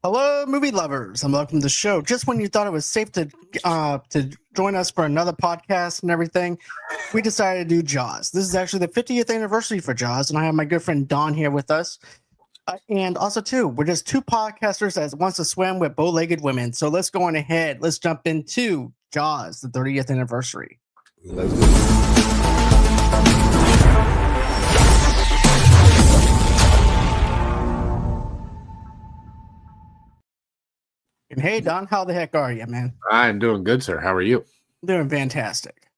Hello, movie lovers, and welcome to the show. Just when you thought it was safe to join us for another podcast and everything, we decided to do Jaws. This is actually the 50th anniversary for Jaws, and I have my good friend Don here with us. And also, too, we're just two podcasters that wants to swim with bow-legged women. So let's go on ahead. Let's jump into Jaws, the 30th anniversary. Let's do it. And hey, Don, how the heck are you, man? I'm doing good, sir. How are you? Doing fantastic.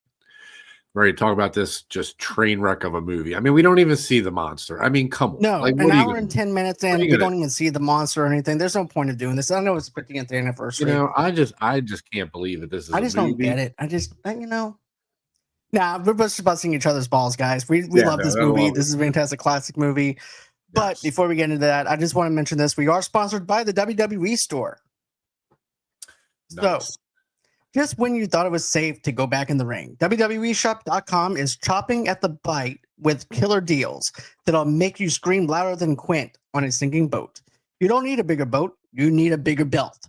Ready to talk about this just train wreck of a movie. I mean, we don't even see the monster. I mean, come on. No, like, an hour and 10 minutes in, we gonna... don't even see the monster or anything. There's no point of doing this. I know it's 50th anniversary. You know, I just can't believe that this is I just don't get it. Nah, we're just busting each other's balls, guys. We love this movie. This is a fantastic classic movie. But yes. Before we get into that, I just want to mention this. We are sponsored by the WWE store. Nice. So, just when you thought it was safe to go back in the ring, WWEshop.com is chopping at the bite with killer deals that'll make you scream louder than Quint on a sinking boat. You don't need a bigger boat. You need a bigger belt.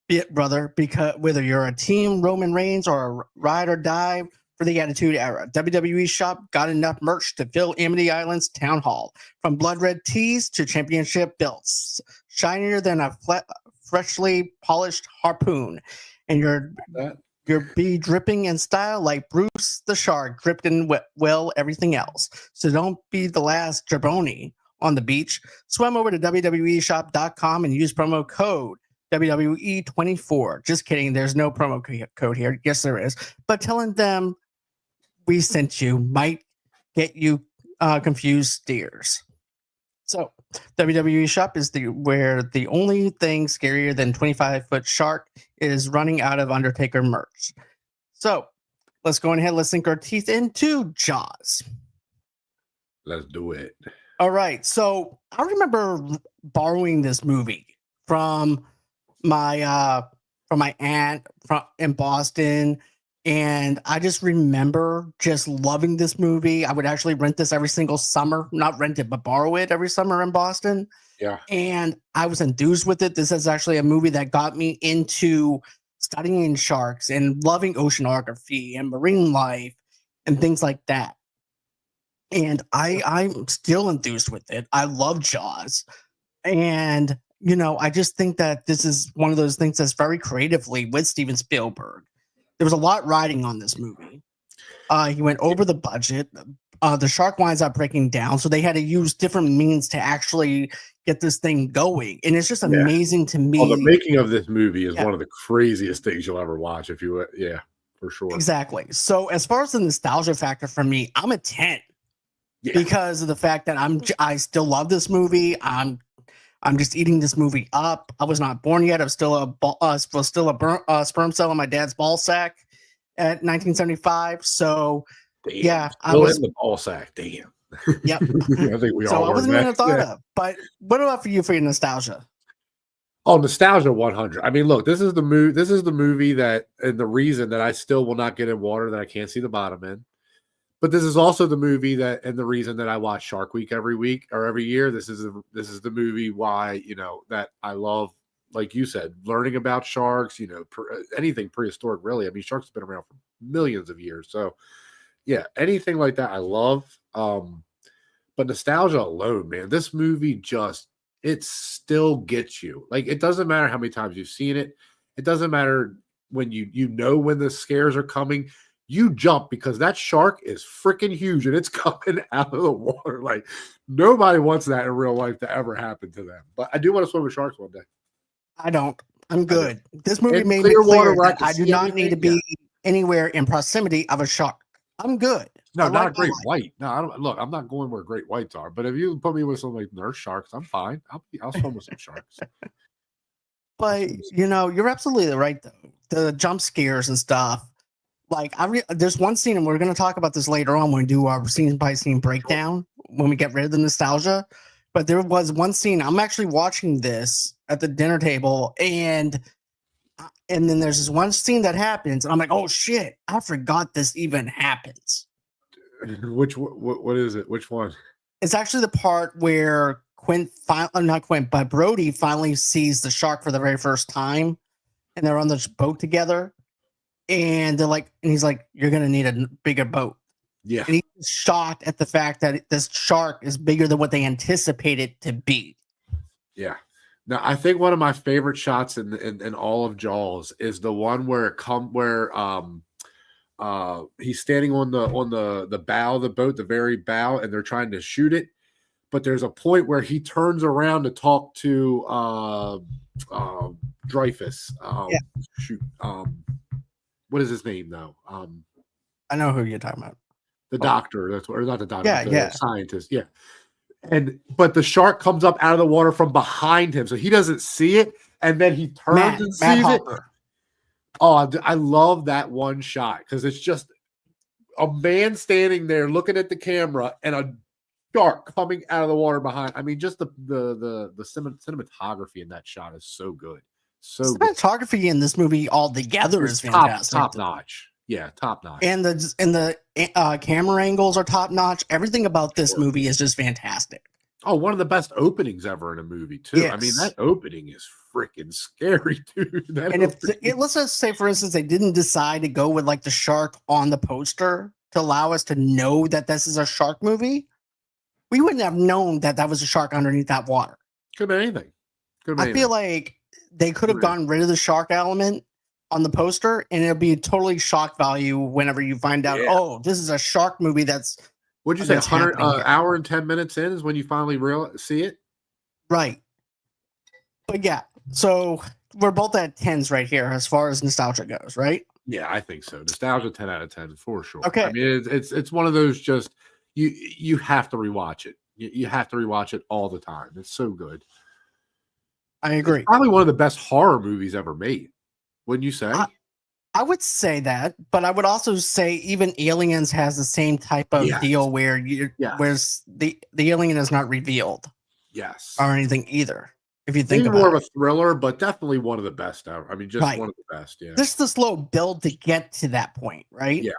Be it, brother, because whether you're a team Roman Reigns or a ride or die for the Attitude Era, WWE Shop got enough merch to fill Amity Island's town hall. From blood red tees to championship belts, shinier than a freshly polished harpoon, and you're be dripping in style like Bruce the Shark dripped in everything else. So don't be the last jabroni on the beach. Swim over to WWEshop.com and use promo code WWE24. Just kidding. There's no promo code here. Yes, there is. But telling them we sent you might get you confused steers. So WWE Shop is where the only thing scarier than 25-foot shark is running out of Undertaker merch. So let's go ahead. Let's sink our teeth into Jaws. Let's do it. All right. So I remember borrowing this movie from my aunt in Boston. And I just remember just loving this movie. I would actually rent this every single summer, not rent it, but borrow it every summer in Boston. Yeah. And I was enthused with it. This is actually a movie that got me into studying sharks and loving oceanography and marine life and things like that. And I'm still enthused with it. I love Jaws. And, I just think that this is one of those things that's very creatively with Steven Spielberg. There was a lot riding on this movie. He went over the budget. The shark winds up breaking down, so they had to use different means to actually get this thing going. And it's just amazing to me. The making of this movie is one of the craziest things you'll ever watch. For sure. Exactly. So as far as the nostalgia factor for me, I'm a 10 because of the fact that I still love this movie. I'm just eating this movie up. I was not born yet. I was still a sperm cell in my dad's ball sack at 1975. So, I was in the ball sack. Damn. Yep. I think we all. So I wasn't even thought of. But what about for you for your nostalgia? Oh, nostalgia 100. I mean, look, this is the movie that, and the reason that I still will not get in water that I can't see the bottom in. But this is also the movie that, and the reason that I watch Shark Week every week or every year. This is the movie why that I love, like you said, learning about sharks. Anything prehistoric, really. I mean, sharks have been around for millions of years. So, yeah, anything like that I love. But nostalgia alone, man, this movie it still gets you. Like, it doesn't matter how many times you've seen it. It doesn't matter when when the scares are coming. You jump because that shark is freaking huge and it's coming out of the water. Like, nobody wants that in real life to ever happen to them. But I do want to swim with sharks one day. I don't. I'm good. This movie made me clear that I do not need to be anywhere in proximity of a shark. I'm good. No, not a great white. No, I don't. Look, I'm not going where great whites are. But if you put me with some like nurse sharks, I'm fine. I'll swim with some sharks. But you're absolutely right though. The jump scares and stuff. Like there's one scene, and we're going to talk about this later on when we do our scene by scene breakdown when we get rid of the nostalgia. But there was one scene. I'm actually watching this at the dinner table, and then there's this one scene that happens, and I'm like, oh shit, I forgot this even happens. What is it? Which one? It's actually the part where not Quint, but Brody finally sees the shark for the very first time, and they're on this boat together, and he's like, "You're gonna need a bigger boat." Yeah. And he's shocked at the fact that this shark is bigger than what they anticipated to be. Yeah. Now, I think one of my favorite shots in all of Jaws is the one where he's standing on the bow of the boat, the very bow, and they're trying to shoot it. But there's a point where he turns around to talk to Dreyfus. Shoot. What is his name though? I know who you're talking about. The doctor. That's what, or not the doctor. Yeah, the scientist. Yeah. But the shark comes up out of the water from behind him, so he doesn't see it, and then he turns and sees it. Oh, I love that one shot because it's just a man standing there looking at the camera and a shark coming out of the water behind. I mean, just the cinematography in that shot is so good. So cinematography in this movie altogether is fantastic. Top notch. Yeah, top notch. And the camera angles are top notch. Everything about this movie is just fantastic. Oh, one of the best openings ever in a movie, too. Yes. I mean, that opening is freaking scary, dude. Let's just say, for instance, they didn't decide to go with like the shark on the poster to allow us to know that this is a shark movie, we wouldn't have known that that was a shark underneath that water. Could be anything. I feel like they could have gotten rid of the shark element on the poster, and it'll be totally shock value whenever you find out, oh, this is a shark movie that's... What'd you say, 100 hour and 10 minutes in is when you finally see it? Right. But yeah, so we're both at 10s right here as far as nostalgia goes, right? Yeah, I think so. Nostalgia 10 out of 10 for sure. Okay. I mean, it's one of those just, you have to rewatch it. You have to rewatch it all the time. It's so good. I agree. It's probably one of the best horror movies ever made. Wouldn't you say? I would say that, but I would also say even Aliens has the same type of deal where whereas the alien is not revealed. Yes. Or anything either. If you think maybe about more of a thriller, but definitely one of the best ever. I mean, just one of the best. Yeah. Just the slow build to get to that point, right? Yeah.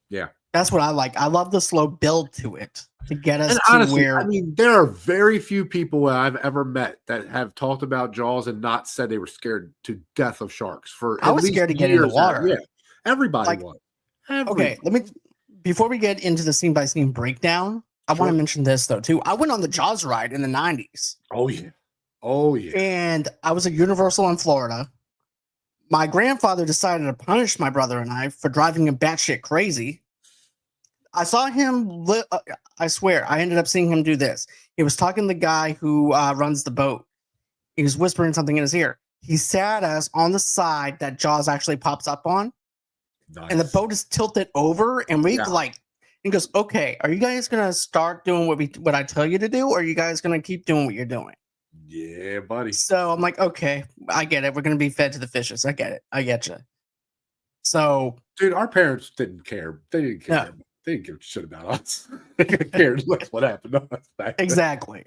Yeah. That's what I like. I love the slow build to it to get us honestly, to where. I mean, there are very few people I've ever met that have talked about Jaws and not said they were scared to death of sharks. I was scared to get in the water. Yeah, everybody was. Okay, before we get into the scene by scene breakdown, I want to mention this though too. I went on the Jaws ride in the 90s. Oh yeah. Oh yeah. And I was at Universal in Florida. My grandfather decided to punish my brother and I for driving him batshit crazy. I saw him, I swear, I ended up seeing him do this. He was talking to the guy who runs the boat. He was whispering something in his ear. He sat us on the side that Jaws actually pops up on. Nice. And the boat is tilted over. And he goes, okay, are you guys going to start doing what I tell you to do? Or are you guys going to keep doing what you're doing? Yeah, buddy. So I'm like, okay, I get it. We're going to be fed to the fishes. I get it. I get you. So. Dude, our parents didn't care. They didn't care. No. They didn't give a shit about us. They cared less what happened to us back then. Exactly.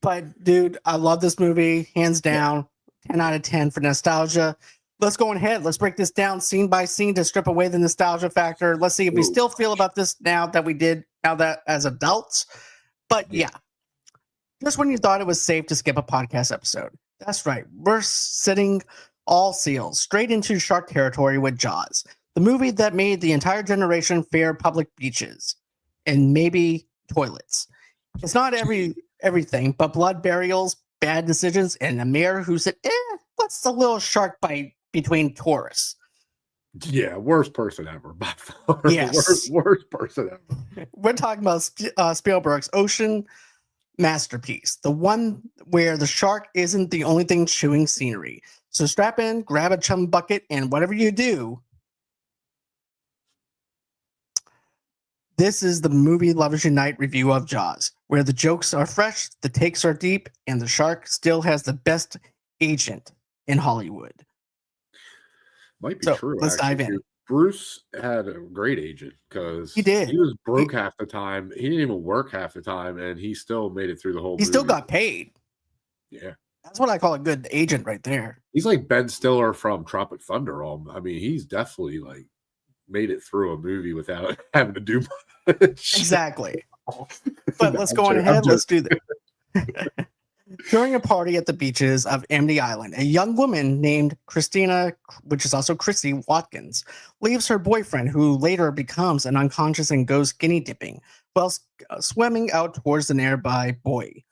But dude, I love this movie, hands down. 10 out of 10 for nostalgia. Let's go ahead. Let's break this down scene by scene to strip away the nostalgia factor. Let's see if we still feel about this now that as adults. But yeah, just when you thought it was safe to skip a podcast episode. That's right. We're sitting all seals straight into shark territory with Jaws. The movie that made the entire generation fear public beaches and maybe toilets. It's not everything, but blood burials, bad decisions, and a mayor who said, what's the little shark bite between tourists? Yeah, worst person ever. By far. Yes. Worst person ever. We're talking about Spielberg's ocean masterpiece, the one where the shark isn't the only thing chewing scenery. So strap in, grab a chum bucket, and whatever you do, this is the Movie Lovers Unite review of Jaws, where the jokes are fresh, the takes are deep, and the shark still has the best agent in Hollywood. Might be true. Let's dive in. Bruce had a great agent because he did. He was broke half the time. He didn't even work half the time, and he still made it through the whole movie. He still got paid. Yeah. That's what I call a good agent right there. He's like Ben Stiller from Tropic Thunder. I mean, he's definitely made it through a movie without having to do much. Exactly. But let's go on ahead. Let's do this. During a party at the beaches of Amity Island, a young woman named Christina, which is also Chrissy Watkins, leaves her boyfriend, who later becomes an unconscious and goes skinny dipping while swimming out towards the nearby buoy.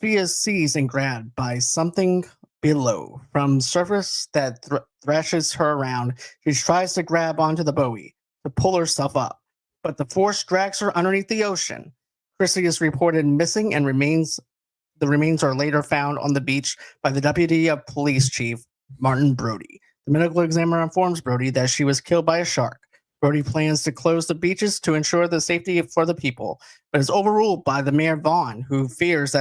She is seized and grabbed by something below. From surface that thrashes her around, she tries to grab onto the buoy to pull herself up, but the force drags her underneath the ocean. Chrissy is reported missing and the remains are later found on the beach by the deputy of police chief, Martin Brody. The medical examiner informs Brody that she was killed by a shark. Brody plans to close the beaches to ensure the safety for the people, but is overruled by the Mayor Vaughn, who fears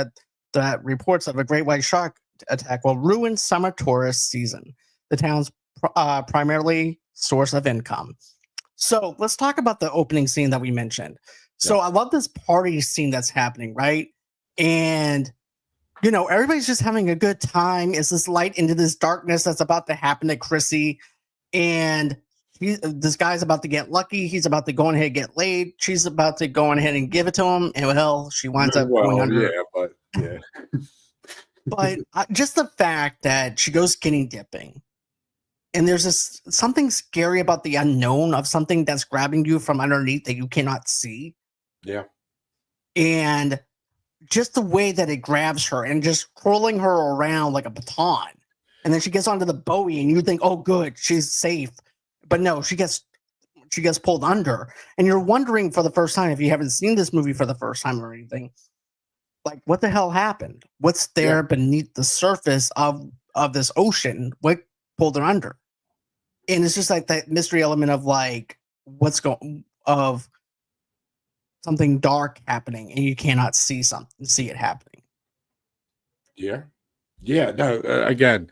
that reports of a great white shark attack will ruin summer tourist season, the town's primarily source of income. So let's talk about the opening scene that we mentioned. So I love this party scene that's happening, right? And everybody's just having a good time. It's this light into this darkness that's about to happen to Chrissy. And this guy's about to get lucky. He's about to go ahead and get laid. She's about to go ahead and give it to him. And well, she winds up going under. Yeah. But just the fact that she goes skinny dipping. And there's something scary about the unknown of something that's grabbing you from underneath that you cannot see. Yeah. And just the way that it grabs her and just curling her around like a baton. And then she gets onto the buoy and you think, oh, good, she's safe. But no, she gets pulled under. And you're wondering for the first time, if you haven't seen this movie for the first time or anything, like, what the hell happened? What's there beneath the surface of this ocean? What pulled her under? And it's just like that mystery element of like, of something dark happening and you cannot see it happening. Yeah. No, again,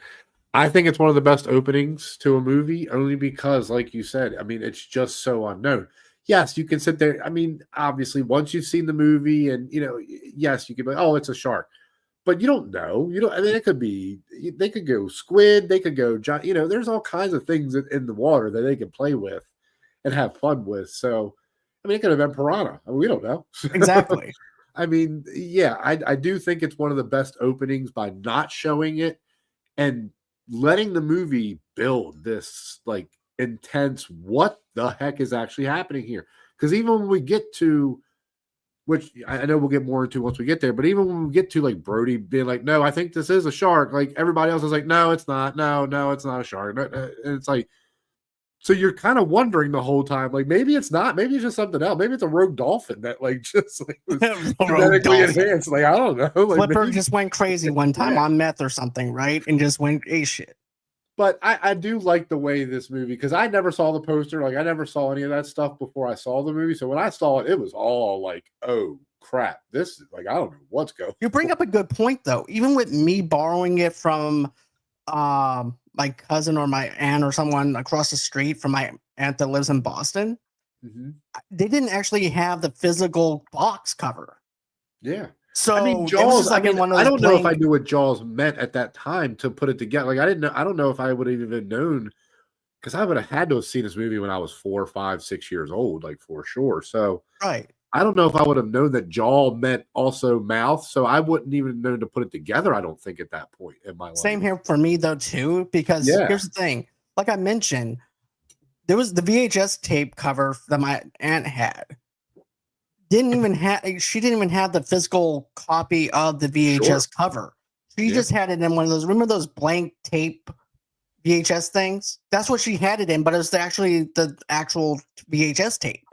I think it's one of the best openings to a movie only because, like you said, I mean, it's just so unknown. Yes, you can sit there. I mean, obviously, once you've seen the movie and, yes, you can be like, oh, it's a shark. But you don't know. I mean, they could go squid, they could go, there's all kinds of things in the water that they can play with and have fun with. So, I mean, it could have been piranha. I mean, we don't know. Exactly. I mean, yeah, I do think it's one of the best openings by not showing it and letting the movie build this like intense, what the heck is actually happening here? Because even when we get to, which I know we'll get more into once we get there, but even when we get to like Brody being like, no, I think this is a shark. Like everybody else is like, no, it's not. No, it's not a shark. And it's like, so you're kind of wondering the whole time, like maybe it's not, maybe it's just something else. Maybe it's a rogue dolphin that like just like was genetically enhanced. Like, I don't know. Like, Flipper just went crazy one time on meth or something, right? And just went shit. But I do like the way this movie, because I never saw the poster. Like I never saw any of that stuff before I saw the movie. So when I saw it, it was all like, oh crap. This is like, I don't know what's going on. You bring up a good point though. Even with me borrowing it from my cousin or my aunt or someone across the street from my aunt that lives in Boston, they didn't actually have the physical box cover. Yeah. So I mean, Jaws. like I don't know if I knew what Jaws meant at that time to put it together. Like I didn't know. I don't know if I would have even known, because I would have had to have seen this movie when I was 4, 5, 6 years old, like for sure. So right. I don't know if I would have known that jaw meant also mouth. So I wouldn't even know to put it together. I don't think at that point in my life. Same here for me though too, because here's the thing. Like I mentioned, there was the VHS tape cover that my aunt had. She didn't even have the physical copy of the VHS cover. She just had it in one of those. Remember those blank tape VHS things? That's what she had it in, but it was actually the actual VHS tape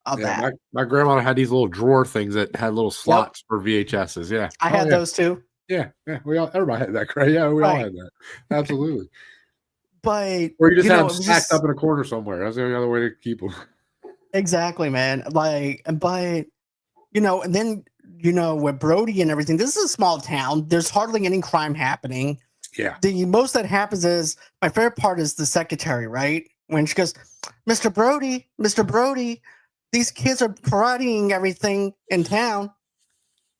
of that. My grandma had these little drawer things that had little slots for VHSs. Yeah, I had those too. Yeah, everybody had that. Yeah, we all had that. Absolutely. But or you just had them stacked up in a corner somewhere. That's the only other way to keep them. Exactly, man. Like, but and then with Brody and everything, this is a small town. There's hardly any crime happening. Yeah. The most that happens is, my favorite part is the secretary, right? When she goes, Mr. Brody, these kids are karateing everything in town.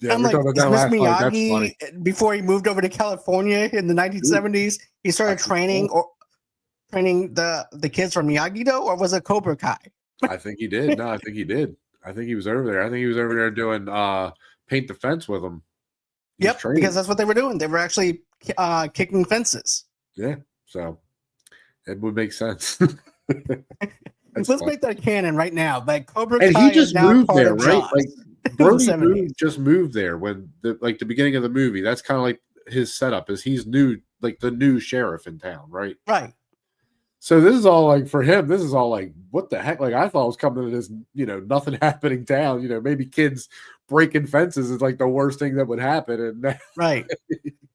Yeah, I'm like, is Miss Miyagi, before he moved over to California in the 1970s, he started training the kids from Miyagi-Do, or was it Cobra Kai? I think he did. No, I think he did. I think he was over there. I think he was over there doing paint the fence with them. He's Yep, training. because that's what they were doing. They were actually kicking fences. Yeah, so it would make sense. Let's fun. make that canon right now. That Cobra And Kai he just is now moved part there, of right? Jaws. Like in the Brody 70s. just moved there when the beginning of the movie. That's kind of like his setup is he's new, like the new sheriff in town, right? Right. So this is all like for him. This is all like what the heck? Like I thought it was coming to this, nothing happening town. Maybe kids breaking fences is like the worst thing that would happen. And Right.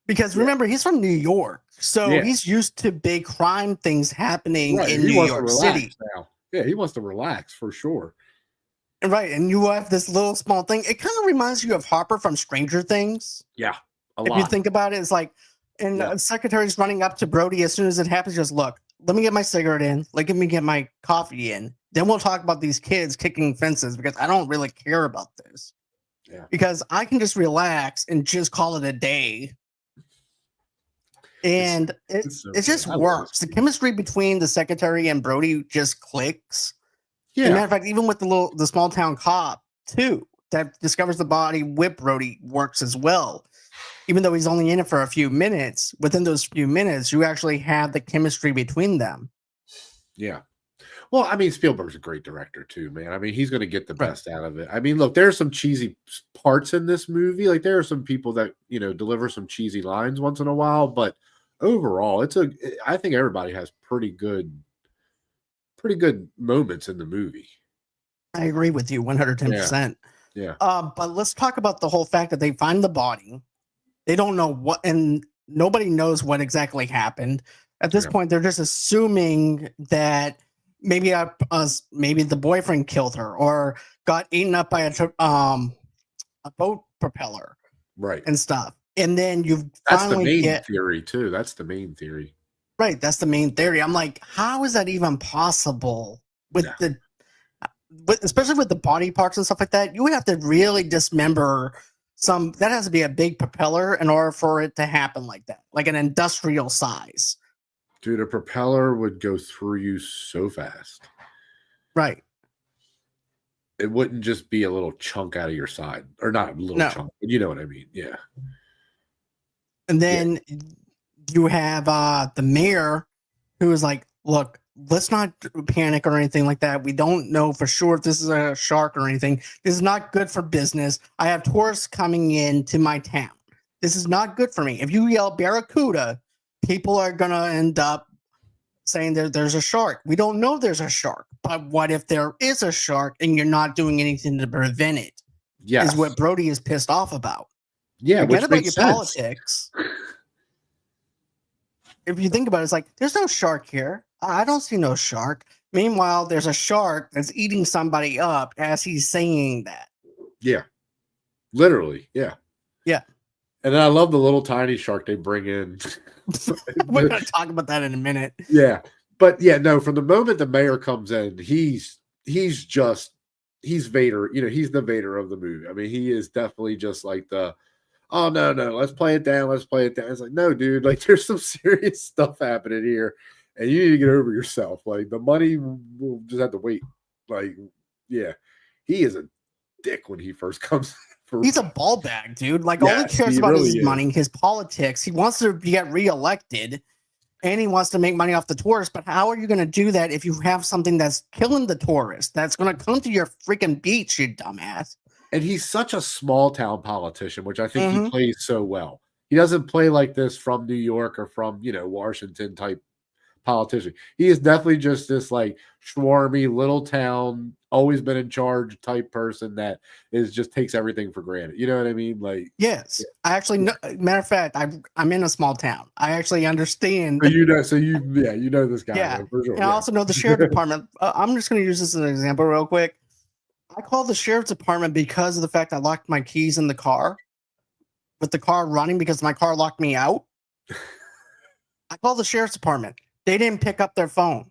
Because remember, he's from New York, so Yeah. he's used to big crime things happening right, in he New wants York to relax City. now. Yeah, he wants to relax for sure. Right, and you have this little small thing. It kind of reminds you of Harper from Stranger Things. Yeah, If you think about it, it's like, and Yeah. the secretary's running up to Brody as soon as it happens. Just look, let me get my cigarette in. Let me get my coffee in. Then we'll talk about these kids kicking fences because I don't really care about this. Yeah. Because I can just relax and just call it a day. And it just works. The chemistry between the secretary and Brody just clicks. Yeah. As a matter of fact, even with the small town cop too, that discovers the body with Brody works as well. Even though he's only in it for a few minutes, within those few minutes, you actually have the chemistry between them. Yeah. Well, I mean, Spielberg's a great director too, man. I mean, he's going to get the best out of it. I mean, look, there are some cheesy parts in this movie. Like there are some people that, deliver some cheesy lines once in a while, but overall, I think everybody has pretty good moments in the movie. I agree with you 110%. Yeah. But let's talk about the whole fact that they find the body. They don't know what, and nobody knows what exactly happened. At this point, they're just assuming that maybe the boyfriend killed her or got eaten up by a boat propeller, right, and stuff. And then that's the main theory too. That's the main theory. Right, that's the main theory. I'm like, how is that even possible especially with the body parts and stuff like that? You would have to really dismember that has to be a big propeller in order for it to happen like that, like an industrial size. Dude, a propeller would go through you so fast. Right. It wouldn't just be a little chunk out of your side, or not a little chunk, but you know what I mean. Yeah. And then you have the mayor who is like, look, let's not panic or anything like that. We don't know for sure if this is a shark or anything. This is not good for business. I have tourists coming into my town. This is not good for me. If you yell Barracuda, people are going to end up saying that there's a shark. We don't know there's a shark. But what if there is a shark and you're not doing anything to prevent it? Yes. Is what Brody is pissed off about. Yeah, Forget about your sense. politics. If you think about it, it's like, there's no shark here. I don't see no shark. Meanwhile, there's a shark that's eating somebody up as he's saying that. Yeah. Literally. Yeah. Yeah. And then I love the little tiny shark they bring in. We're going to talk about that in a minute. Yeah. But yeah, no, from the moment the mayor comes in, he's Vader. He's the Vader of the movie. I mean, he is definitely just like oh, no, let's play it down. Let's play it down. It's like, no, dude, like there's some serious stuff happening here and you need to get over yourself. Like the money will just have to wait. Like, yeah, he is a dick when he first comes. He's a ball bag, dude. Like all he cares about is his money, his politics. He wants to get reelected and he wants to make money off the tourists. But how are you going to do that if you have something that's killing the tourists, that's going to come to your freaking beach, you dumbass? And he's such a small town politician, which I think he plays so well. He doesn't play like this from New York or from, Washington type politician. He is definitely just this like swarmy little town, always been in charge type person that just takes everything for granted. You know what I mean? Like, yes, I actually know. Matter of fact, I'm in a small town. I actually understand. So you know this guy. Yeah, for sure. And I also know the sheriff department. I'm just going to use this as an example real quick. I called the sheriff's department because of the fact I locked my keys in the car with the car running because my car locked me out. I called the sheriff's department. They didn't pick up their phone.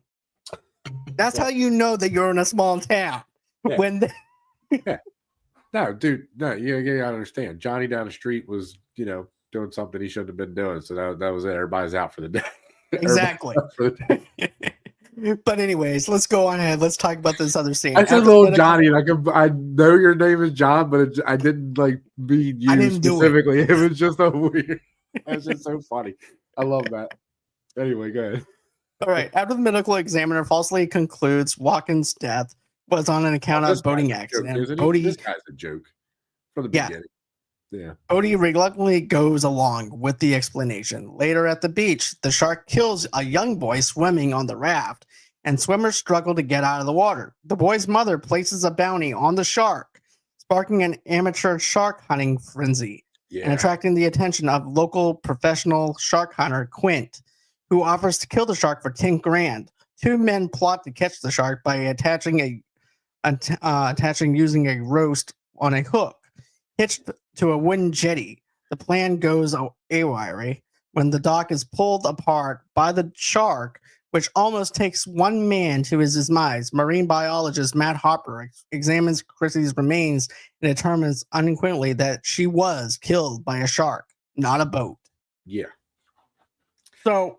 That's how you know that you're in a small town. Yeah. No, dude, no, you gotta understand. Johnny down the street was, doing something he shouldn't have been doing. So that was it. Everybody's out for the day. Exactly. But anyways, let's go on ahead. Let's talk about this other scene. I said After the little medical- Johnny, and I know your name is John, but I didn't like mean I you didn't do it. specifically. It was just a weird. That's just so funny. I love that. Anyway, go ahead. All right. After the medical examiner falsely concludes Watkins' death was on an account of This boating guy's a joke, accident, isn't he? This guy's a joke from the Yeah. beginning. Yeah. Bodie reluctantly goes along with the explanation. Later at the beach, the shark kills a young boy swimming on the raft, and swimmers struggle to get out of the water. The boy's mother places a bounty on the shark, sparking an amateur shark hunting frenzy and attracting the attention of local professional shark hunter Quint, who offers to kill the shark for 10 grand. Two men plot to catch the shark by attaching using a roast on a hook hitched to a wooden jetty. The plan goes awry when the dock is pulled apart by the shark, which almost takes one man to his demise. Marine biologist Matt Hopper examines Chrissy's remains and determines unequivocally that she was killed by a shark, not a boat. Yeah. So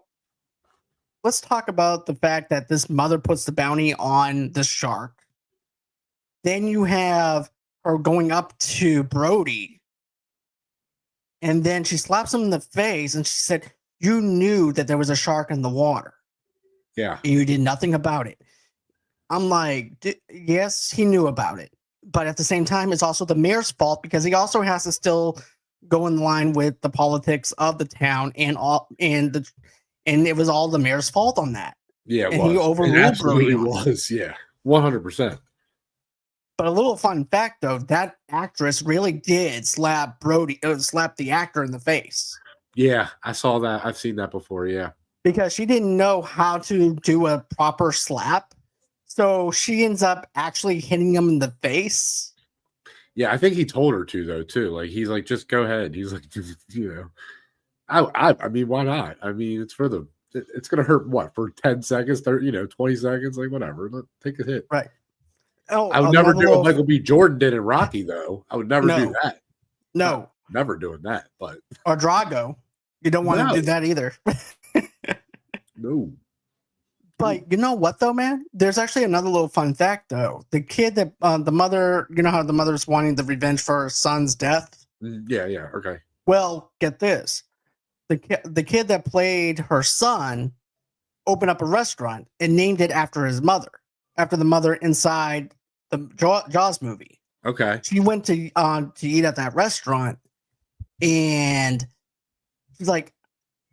let's talk about the fact that this mother puts the bounty on the shark. Then you have her going up to Brody, and then she slaps him in the face and she said, "You knew that there was a shark in the water. Yeah. And you did nothing about it." I'm like, yes, he knew about it. But at the same time, it's also the mayor's fault because he also has to still go in line with the politics of the town and it was all the mayor's fault on that. Yeah, and he overruled it absolutely Brody on it. was. Yeah, 100%. But a little fun fact, though, that actress really did slap the actor in the face. Yeah, I saw that. I've seen that before. Yeah. Because she didn't know how to do a proper slap. So she ends up actually hitting him in the face. Yeah, I think he told her to, though, too. Like, he's like, just go ahead. He's like, you know, I mean, why not? I mean, it's going to hurt what, for 10 seconds, 30, 20 seconds, like whatever. Take a hit. Right. Oh, I would never do what Michael B. Jordan did in Rocky, though. I would never do that. No. Never doing that, but. Or Drago. You don't want to do that either. No. But you know what, though, man? There's actually another little fun fact, though. The kid that the mother, you know how the mother's wanting the revenge for her son's death? Yeah, okay. Well, get this. The kid that played her son opened up a restaurant and named it after his mother, after the mother inside the Jaws movie. Okay. She went to eat at that restaurant, and she's like,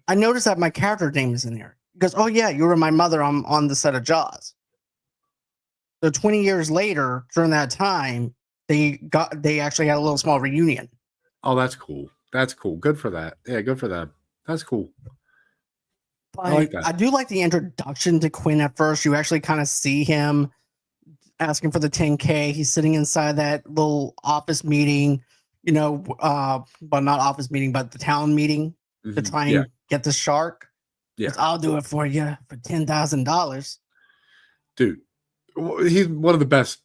"I noticed that my character name is in there." He goes, "Oh yeah, you were my mother on the set of Jaws." So 20 years later, during that time, they actually had a little small reunion. Oh, that's cool. That's cool. Good for that. Yeah, good for them. That's cool. But I like that. I do like the introduction to Quinn at first. You actually kind of see him asking for the 10K. He's sitting inside that little office meeting, but not office meeting, but the town meeting to try and get the shark. Yeah, I'll do it for you for $10,000. Dude, he's one of the best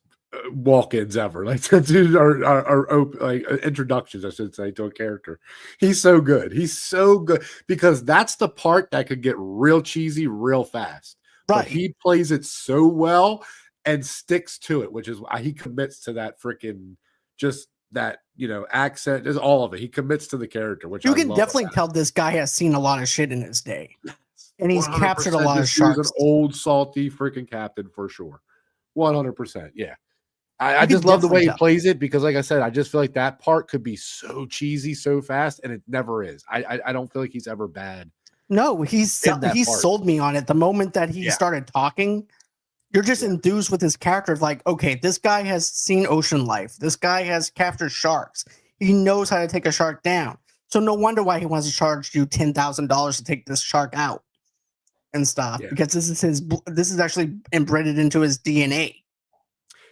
walk-ins ever. Like, dude, are like introductions, I should say, to a character. He's so good. He's so good because that's the part that could get real cheesy real fast. Right. But he plays it so well and sticks to it, which is why he commits to that freaking just that accent, is all of it. He commits to the character, which you can definitely tell this guy has seen a lot of shit in his day, and he's captured a lot of sharks. He's an old salty freaking captain for sure. 100%. Yeah. I just love the way he plays it because, like I said, I just feel like that part could be so cheesy so fast, and it never is. I don't feel like he's ever bad. No, he sold me on it. The moment that he started talking, you're just enthused with his character. Like, okay, this guy has seen ocean life. This guy has captured sharks. He knows how to take a shark down. So no wonder why he wants to charge you $10,000 to take this shark out and stuff. Yeah. Because this is actually embedded into his DNA.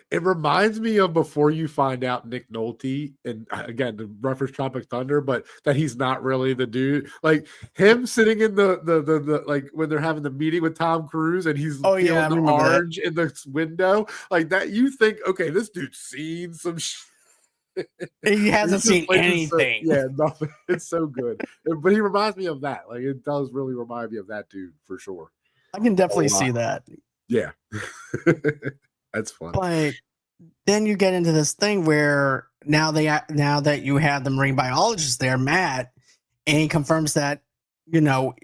It reminds me of Before You Find Out Nick Nolte, and again, the reference Tropic Thunder, but that he's not really the dude. Like him sitting in the like when they're having the meeting with Tom Cruise and he's feeling the orange in the window, like that. You think, okay, this dude's seen some shit. He hasn't seen anything. Nothing. It's so good. But he reminds me of that. Like, it does really remind me of that dude for sure. I can definitely see that. Yeah. That's fun. But then you get into this thing where now that you have the marine biologist there, Matt, and he confirms that, you know,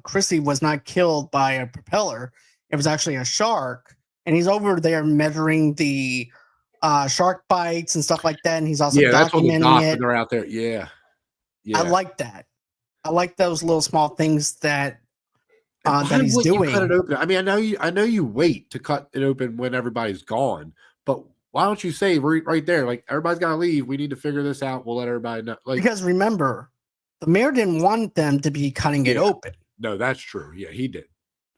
Chrissy was not killed by a propeller. It was actually a shark. And he's over there measuring the shark bites and stuff like that. And he's also That's on the dock documenting when it. they're out there. Yeah. I like that. I like those little small things that that he's You cut it doing. open. I mean, I know you wait to cut it open when everybody's gone, but why don't you say right there, like, everybody's got to leave. We need to figure this out. We'll let everybody know. Like, Because remember, the mayor didn't want them to be cutting it open. No, that's true. Yeah, he did,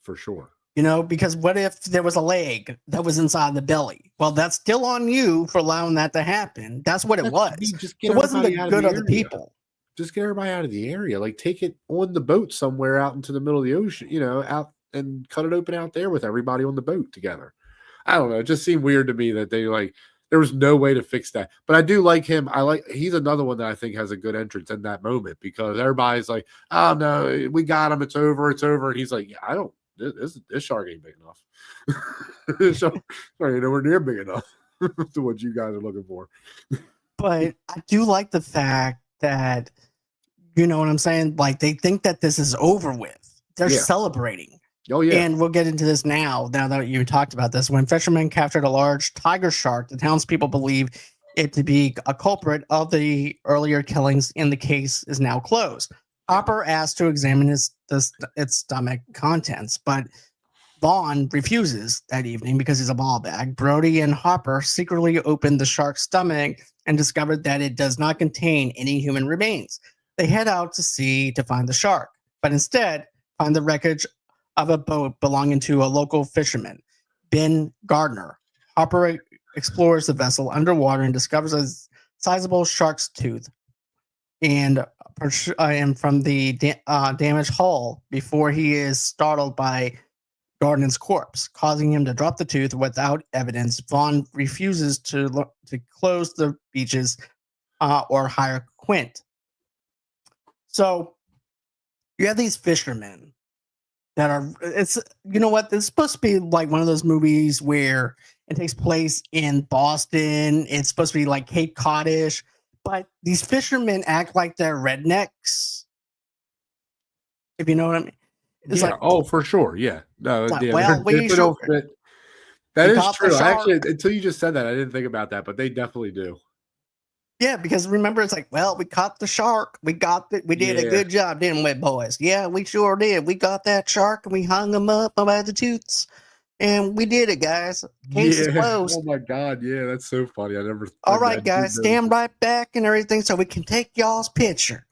for sure. You know, because what if there was a leg that was inside the belly? Well, that's still on you for allowing that to happen. That's what it was. It wasn't the good of the people. Just get everybody out of the area. Like, take it on the boat somewhere out into the middle of the ocean, you know, out and cut it open out there with everybody on the boat together. I don't know. It just seemed weird to me that they there was no way to fix that. But I do like him. He's another one that I think has a good entrance in that moment, because everybody's like, oh no, we got him. It's over. It's over. And he's like, yeah, this shark ain't big enough. This shark ain't nowhere near big enough to what you guys are looking for. But I do like the fact that, you know what I'm saying? Like, they think that this is over with. They're celebrating. Oh, yeah. And we'll get into this now that you talked about this. When fishermen captured a large tiger shark, the townspeople believe it to be a culprit of the earlier killings, and the case is now closed. Hopper asked to examine its stomach contents, but Vaughn refuses that evening because he's a ball bag. Brody and Hopper secretly opened the shark's stomach and discovered that it does not contain any human remains. They head out to sea to find the shark, but instead find the wreckage of a boat belonging to a local fisherman, Ben Gardner. Hopper explores the vessel underwater and discovers a sizable shark's tooth and from the damaged hull before he is startled by Gardner's corpse, causing him to drop the tooth without evidence. Vaughn refuses to close the beaches or hire Quint. So you have these fishermen that are, it's, you know what, this is supposed to be like one of those movies where it takes place in Boston. It's supposed to be like Cape Cod-ish, but these fishermen act like they're rednecks, if you know what I mean. It's like, oh, for sure. Yeah. No, like, yeah, well, they don't fit. That is true. Actually, until you just said that, I didn't think about that, but they definitely do. Yeah, because remember, it's like, well, we caught the shark. We did a good job, didn't we, boys? Yeah, we sure did. We got that shark and we hung him up by the toots. And we did it, guys. Case is closed. Oh my God. Yeah, that's so funny. I never. All right, guys, stand right back and everything so we can take y'all's picture.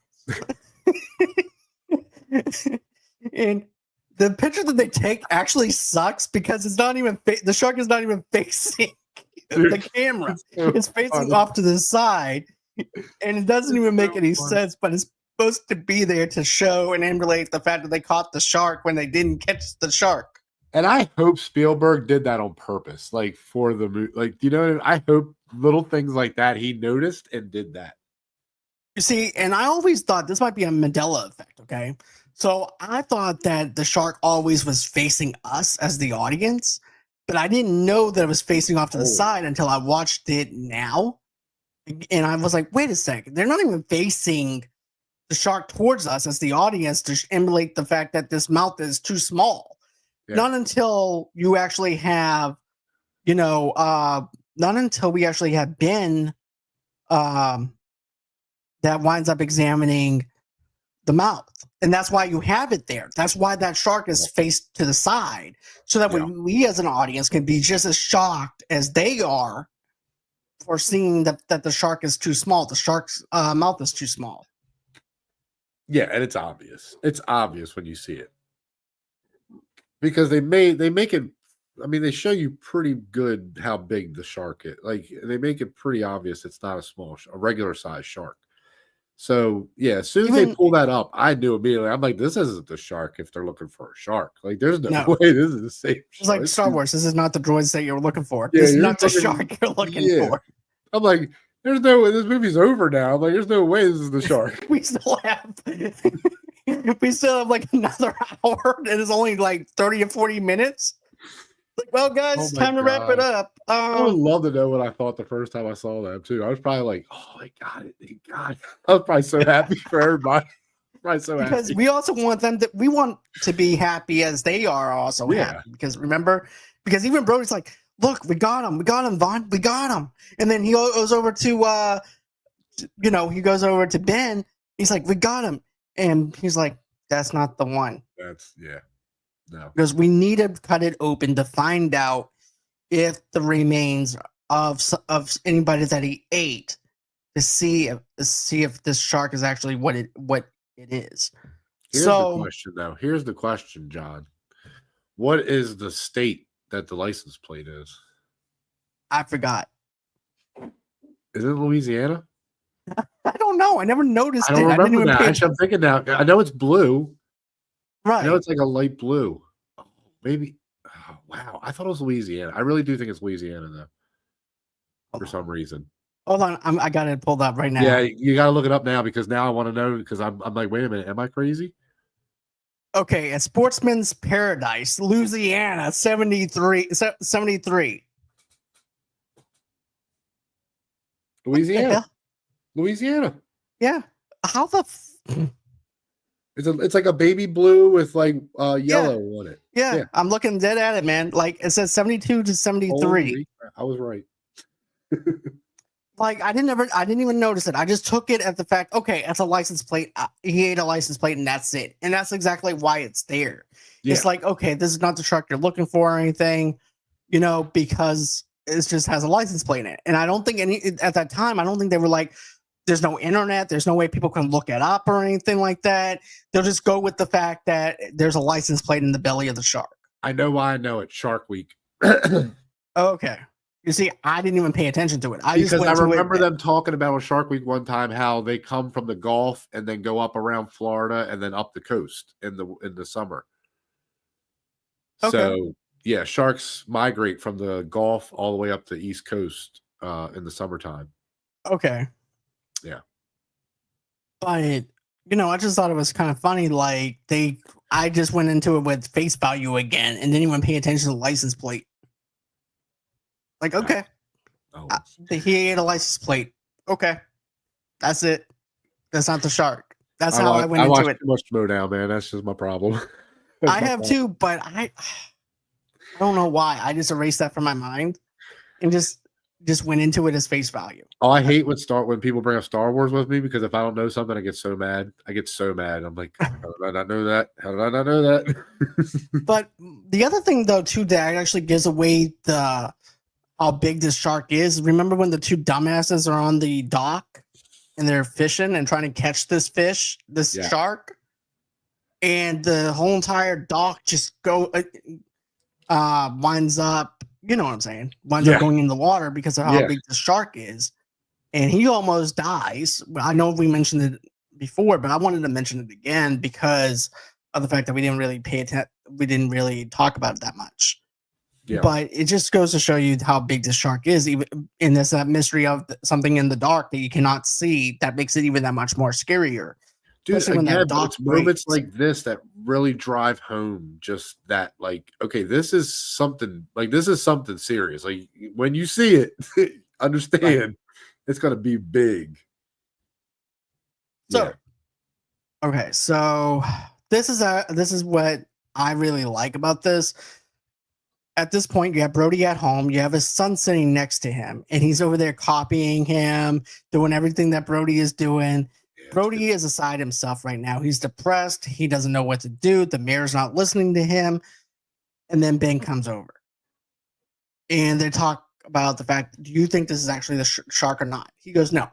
And the picture that they take actually sucks because it's not even the shark is not even facing the camera. It's facing off to the side, and it doesn't even make any sense, but it's supposed to be there to show and emulate the fact that they caught the shark when they didn't catch the shark. And I hope Spielberg did that on purpose, like for the movie. Like, you know, I hope little things like that he noticed and did that. You see, and I always thought this might be a Mandela effect, okay? So I thought that the shark always was facing us as the audience, but I didn't know that it was facing off to the side until I watched it now. And I was like, wait a second, they're not even facing the shark towards us as the audience to emulate the fact that this mouth is too small. Yeah. Not until you actually have, you know, not until we actually have Ben that winds up examining the mouth. And that's why you have it there. That's why that shark is faced to the side, so that we as an audience can be just as shocked as they are for seeing that the shark is too small. The shark's mouth is too small. Yeah, and it's obvious. It's obvious when you see it. Because they make it, I mean, they show you pretty good how big the shark is. Like, they make it pretty obvious it's not a regular size shark. So, yeah, as soon as they pull that up, I knew immediately. I'm like, this isn't the shark if they're looking for a shark. Like, there's no way this is the same shark. It's like Star Wars. This is not the droids that you're looking for. This is not the shark you're looking for. I'm like, there's no way. This movie's over now. I'm like, there's no way this is the shark. We still have we still have like another hour, and it's only like 30 or 40 minutes. Like, well, guys, Oh it's my time to wrap it God. up. I would love to know what I thought the first time I saw them too. I was probably like, "Oh, they got it! They got it!" I was probably so happy for everybody. Probably so because happy. we also want them to, we want to be happy as they are also Yeah. happy. Because remember, because even Brody's like, look, we got him, Vaughn, we got him. And then he goes over to, he goes over to Ben. He's like, we got him. And he's like, that's not the one. No. Because we need to cut it open to find out if the remains of anybody that he ate, to see if this shark is actually what it is. Here's the question, though. Here's the question, John. What is the state that the license plate is? I forgot. Is it Louisiana? I don't know. I never noticed I don't it. I didn't remember even that. pay Actually, I'm thinking now. I know it's blue. Right. I know it's like a light blue. Oh, maybe. Oh, wow. I thought it was Louisiana. I really do think it's Louisiana, though, for some reason. Hold on. I got it pulled up right now. Yeah, you got to look it up now because now I want to know because I'm like, wait a minute. Am I crazy? Okay. At Sportsman's Paradise, Louisiana, 73. Louisiana. Louisiana. Yeah. How the... It's like a baby blue with like yellow on it. Yeah. I'm looking dead at it, man. Like it says 72 to 73. I was right. Like I didn't even notice it. I just took it at the fact, okay, that's a license plate. He ate a license plate and that's it. And that's exactly why it's there. Yeah. It's like, okay, this is not the shark you're looking for or anything, because it just has a license plate in it. And I don't think at that time, I don't think they were like, there's no internet. There's no way people can look it up or anything like that. They'll just go with the fact that there's a license plate in the belly of the shark. I know why I know it. Shark Week. Okay. You see, I didn't even pay attention to it. I remember them talking about on Shark Week one time how they come from the Gulf and then go up around Florida and then up the coast in the summer. Okay. So yeah, sharks migrate from the Gulf all the way up the East Coast in the summertime. Okay. Yeah. But I just thought it was kind of funny. Like I just went into it with face value again and didn't even pay attention to the license plate. Like, okay, he ate a license plate. Okay, that's it. That's not the shark. That's how I went into it. I watch too much Schmoedown, man. That's just my problem. I have too, but I don't know why. I just erased that from my mind and just went into it as face value. Oh, I hate when people bring up Star Wars with me because if I don't know something, I get so mad. I'm like, how did I not know that? How did I not know that? But the other thing, though, too, that actually gives away how big this shark is. Remember when the two dumbasses are on the dock and they're fishing and trying to catch this shark, and the whole entire dock just winds up, you know what I'm saying? Winds up going in the water because of how big the shark is. And he almost dies. I know we mentioned it before, but I wanted to mention it again because of the fact that we didn't really pay attention. We didn't really talk about it that much. Yeah. But it just goes to show you how big this shark is, even in this mystery of something in the dark that you cannot see. That makes it even that much more scarier. Dude, again, it's moments like this that really drive home just that, like, okay, this is something serious. Like when you see it, understand it's going to be big. So, okay, so this is what I really like about this. At this point, you have Brody at home. You have his son sitting next to him, and he's over there copying him, doing everything that Brody is doing. Yeah, Brody is beside himself right now. He's depressed. He doesn't know what to do. The mayor's not listening to him. And then Ben comes over. And they talk about the fact, do you think this is actually the shark or not? He goes, no.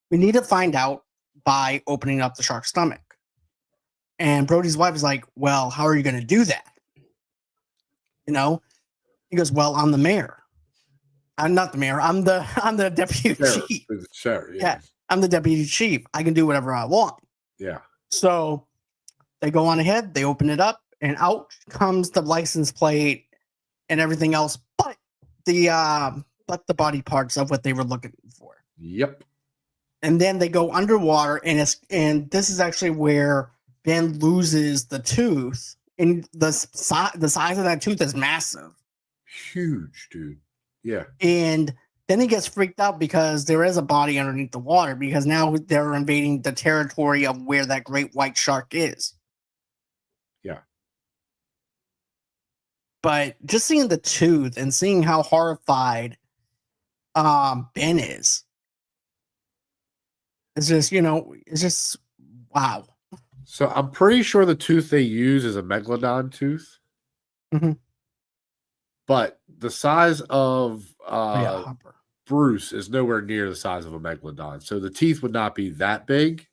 We need to find out by opening up the shark's stomach. And Brody's wife is like, well, how are you going to do that? He goes, well, I'm the mayor. I'm not the mayor. I'm the deputy chief. Sure, yeah. I'm the deputy chief. I can do whatever I want. Yeah. So they go on ahead. They open it up, and out comes the license plate and everything else, but the body parts of what they were looking for. Yep. And then they go underwater, and this is actually where, Ben loses the tooth, and the size of that tooth is massive. Huge, dude. Yeah. And then he gets freaked out because there is a body underneath the water, because now they're invading the territory of where that great white shark is. Yeah. But just seeing the tooth and seeing how horrified Ben is, it's just, it's just wow. So I'm pretty sure the tooth they use is a megalodon tooth. Mm-hmm. But the size of Hopper. Bruce is nowhere near the size of a megalodon. So the teeth would not be that big,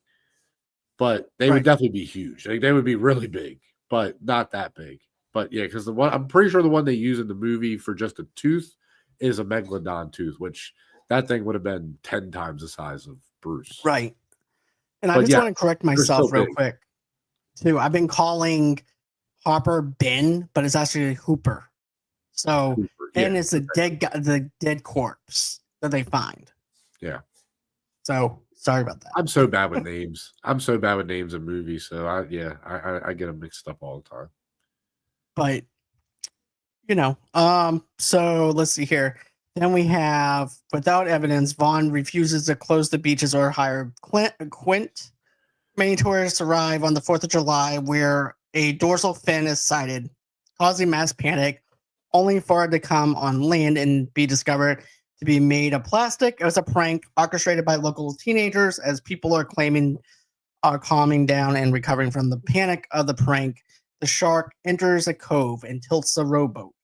but they would definitely be huge. Like, they would be really big, but not that big. But yeah, because I'm pretty sure the one they use in the movie for just a tooth is a megalodon tooth, which that thing would have been 10 times the size of Bruce. Right. And I just want to correct myself real quick, too. I've been calling Hopper Ben, but it's actually Hooper. So Ben is the dead corpse that they find. Yeah. So sorry about that. I'm so bad with names. I'm so bad with names in movies. So I get them mixed up all the time. But so let's see here. Then we have, without evidence, Vaughn refuses to close the beaches or hire Quint. Many tourists arrive on the 4th of July, where a dorsal fin is sighted, causing mass panic, only for it to come on land and be discovered to be made of plastic. It was a prank orchestrated by local teenagers, as people are calming down and recovering from the panic of the prank. The shark enters a cove and tilts a rowboat,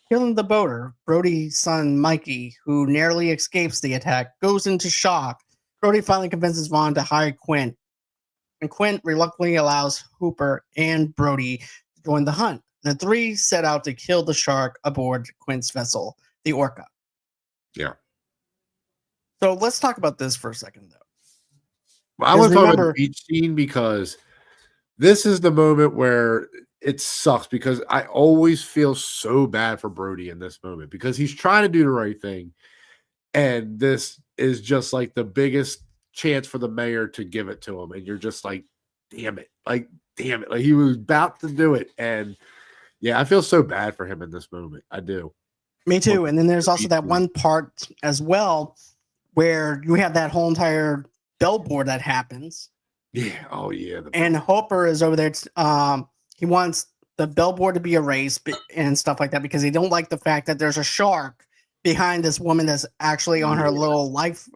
killing the boater. Brody's son, Mikey, who narrowly escapes the attack, goes into shock. Brody finally convinces Vaughn to hire Quint, and Quint reluctantly allows Hooper and Brody to join the hunt. The three set out to kill the shark aboard Quint's vessel, the Orca. Yeah. So let's talk about this for a second, though. Well, I want to talk about the beach scene, because this is the moment where it sucks, because I always feel so bad for Brody in this moment, because he's trying to do the right thing. And this is just like the biggest chance for the mayor to give it to him. And you're just like, damn it. Like he was about to do it. And yeah, I feel so bad for him in this moment. I do. Me too. And then there's also that one part as well where you have that whole entire billboard that happens. Yeah. Oh, yeah. And Hopper is over there. He wants the billboard to be erased and stuff like that, because he don't like the fact that there's a shark behind this woman that's actually on her little life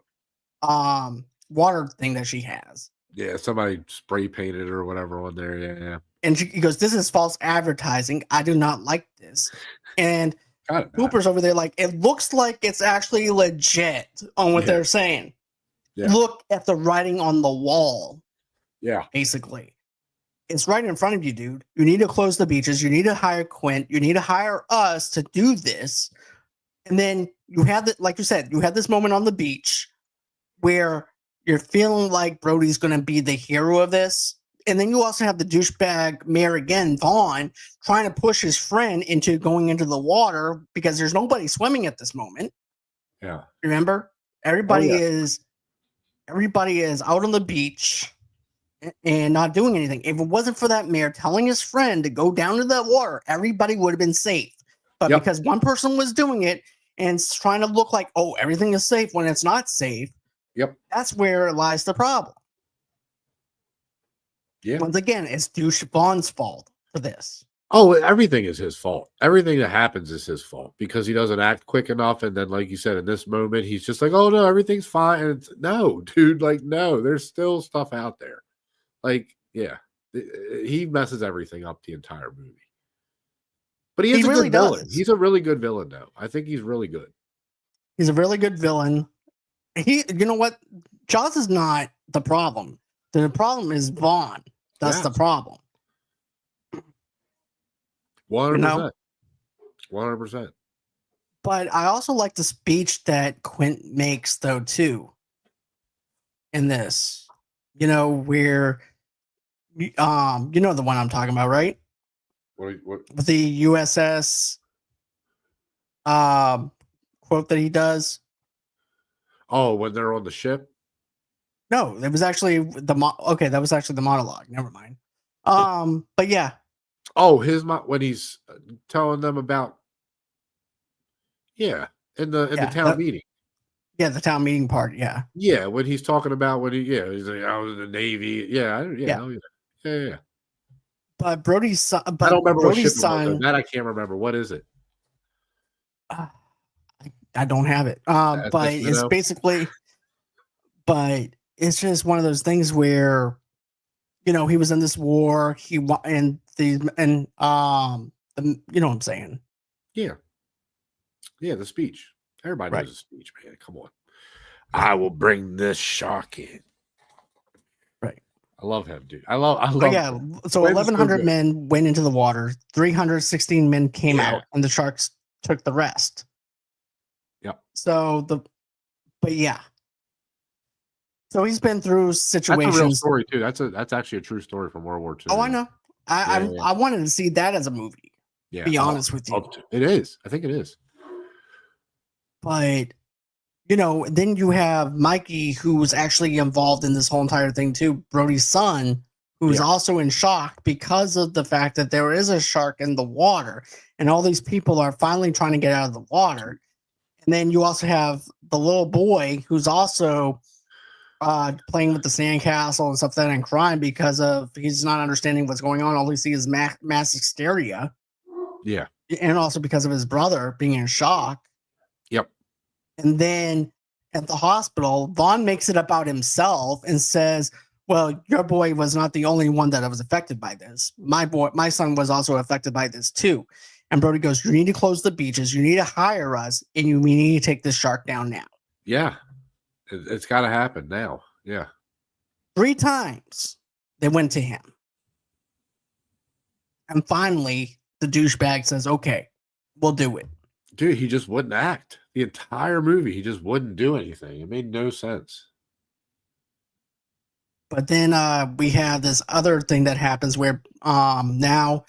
water thing that she has. Yeah, somebody spray painted or whatever on there. Yeah. And he goes, "This is false advertising. I do not like this." And Hooper's over there like, it looks like it's actually legit on what they're saying. Yeah. Look at the writing on the wall. Yeah. Basically. It's right in front of you, dude. You need to close the beaches. You need to hire Quint. You need to hire us to do this. And then you have that, like you said, you have this moment on the beach where you're feeling like Brody's going to be the hero of this. And then you also have the douchebag mayor again, Vaughn, trying to push his friend into going into the water, because there's nobody swimming at this moment. Yeah. Remember? Everybody is out on the beach and not doing anything. If it wasn't for that mayor telling his friend to go down to that water, everybody would have been safe. But because one person was doing it and trying to look like, oh, everything is safe when it's not safe, that's where lies the problem. Yeah. Once again, it's douche Vaughn's fault for this. Oh, everything is his fault. Everything that happens is his fault, because he doesn't act quick enough. And then, like you said, in this moment, he's just like, oh, no, everything's fine. And no, dude, like, no, there's still stuff out there. Like, yeah, he messes everything up the entire movie. But he is a really good villain. He's a really good villain, though. I think he's really good. He's a really good villain. You know what? Jaws is not the problem. The problem is Vaughn. That's the problem. 100%. 100%. But I also like the speech that Quint makes, though, too. In this, where, you know the one I'm talking about, right? What? With the USS quote that he does. Oh, when they're on the ship? No, it was actually that was actually the monologue. Never mind. But yeah, Oh, his mom when he's telling them about in the yeah, town meeting. the town meeting part. Yeah, Yeah, when he's talking about when he's like, I was in the Navy. yeah. Oh, yeah. But Brody's son, I don't but remember what ship Brody's it was though. son, That I can't remember. What is it? uh, I don't have it. But SS it's Minnow? basically, but it's just one of those things where he was in this war. You know what I'm saying, Yeah. Yeah, the speech. Everybody right? knows the speech, man. Come on. I will bring this shark in. Right. I love him, dude. I But love yeah, so Quinn's so 1,100 good. men went into the water. 316 men came Yeah. out, and the sharks took the rest. Yep. So but yeah. So he's been through That's a real situations. story too. That's actually a true story from World War II. Oh, I know. I wanted to see that as a movie. Yeah. Be Oh, honest with I'd you, love to. It is. I think it is. but then you have Mikey, who was actually involved in this whole entire thing too. Brody's son, who's Yeah. also in shock because of the fact that there is a shark in the water, and all these people are finally trying to get out of the water. And then you also have the little boy who's also playing with the sandcastle and stuff like that and crying because of he's not understanding what's going on. All he sees is mass hysteria, Yeah. and also because of his brother being in shock. Yep. And then at the hospital, Vaughn makes it about himself and says, "Well, your boy was not the only one that was affected by this. My son was also affected by this too." And Brody goes, "You need to close the beaches. You need to hire us, and we need to take this shark down now." Yeah. It's got to happen now. Yeah. 3 times they went to him. And finally, the douchebag says, "Okay, we'll do it." Dude, he just wouldn't act. The entire movie, he just wouldn't do anything. It made no sense. But then we have this other thing that happens where now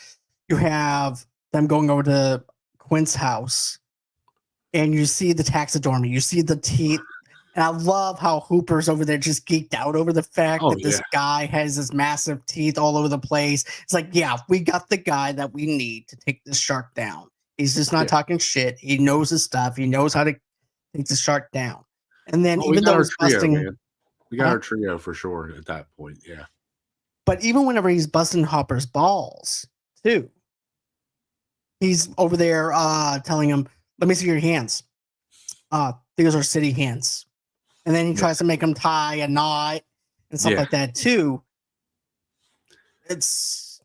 you have them going over to Quint's house, and you see the taxidermy, you see the teeth. And I love how Hooper's over there just geeked out over the fact that this guy has this massive teeth all over the place. It's like, yeah, we got the guy that we need to take this shark down. He's just not talking shit. He knows his stuff. He knows how to take the shark down. And then even though he's busting, man. We got our trio for sure at that point. Yeah. But even whenever he's busting Hopper's balls too, he's over there telling him, "Let me see your hands. These are city hands." And then he tries to make him tie a knot and stuff like that too. It's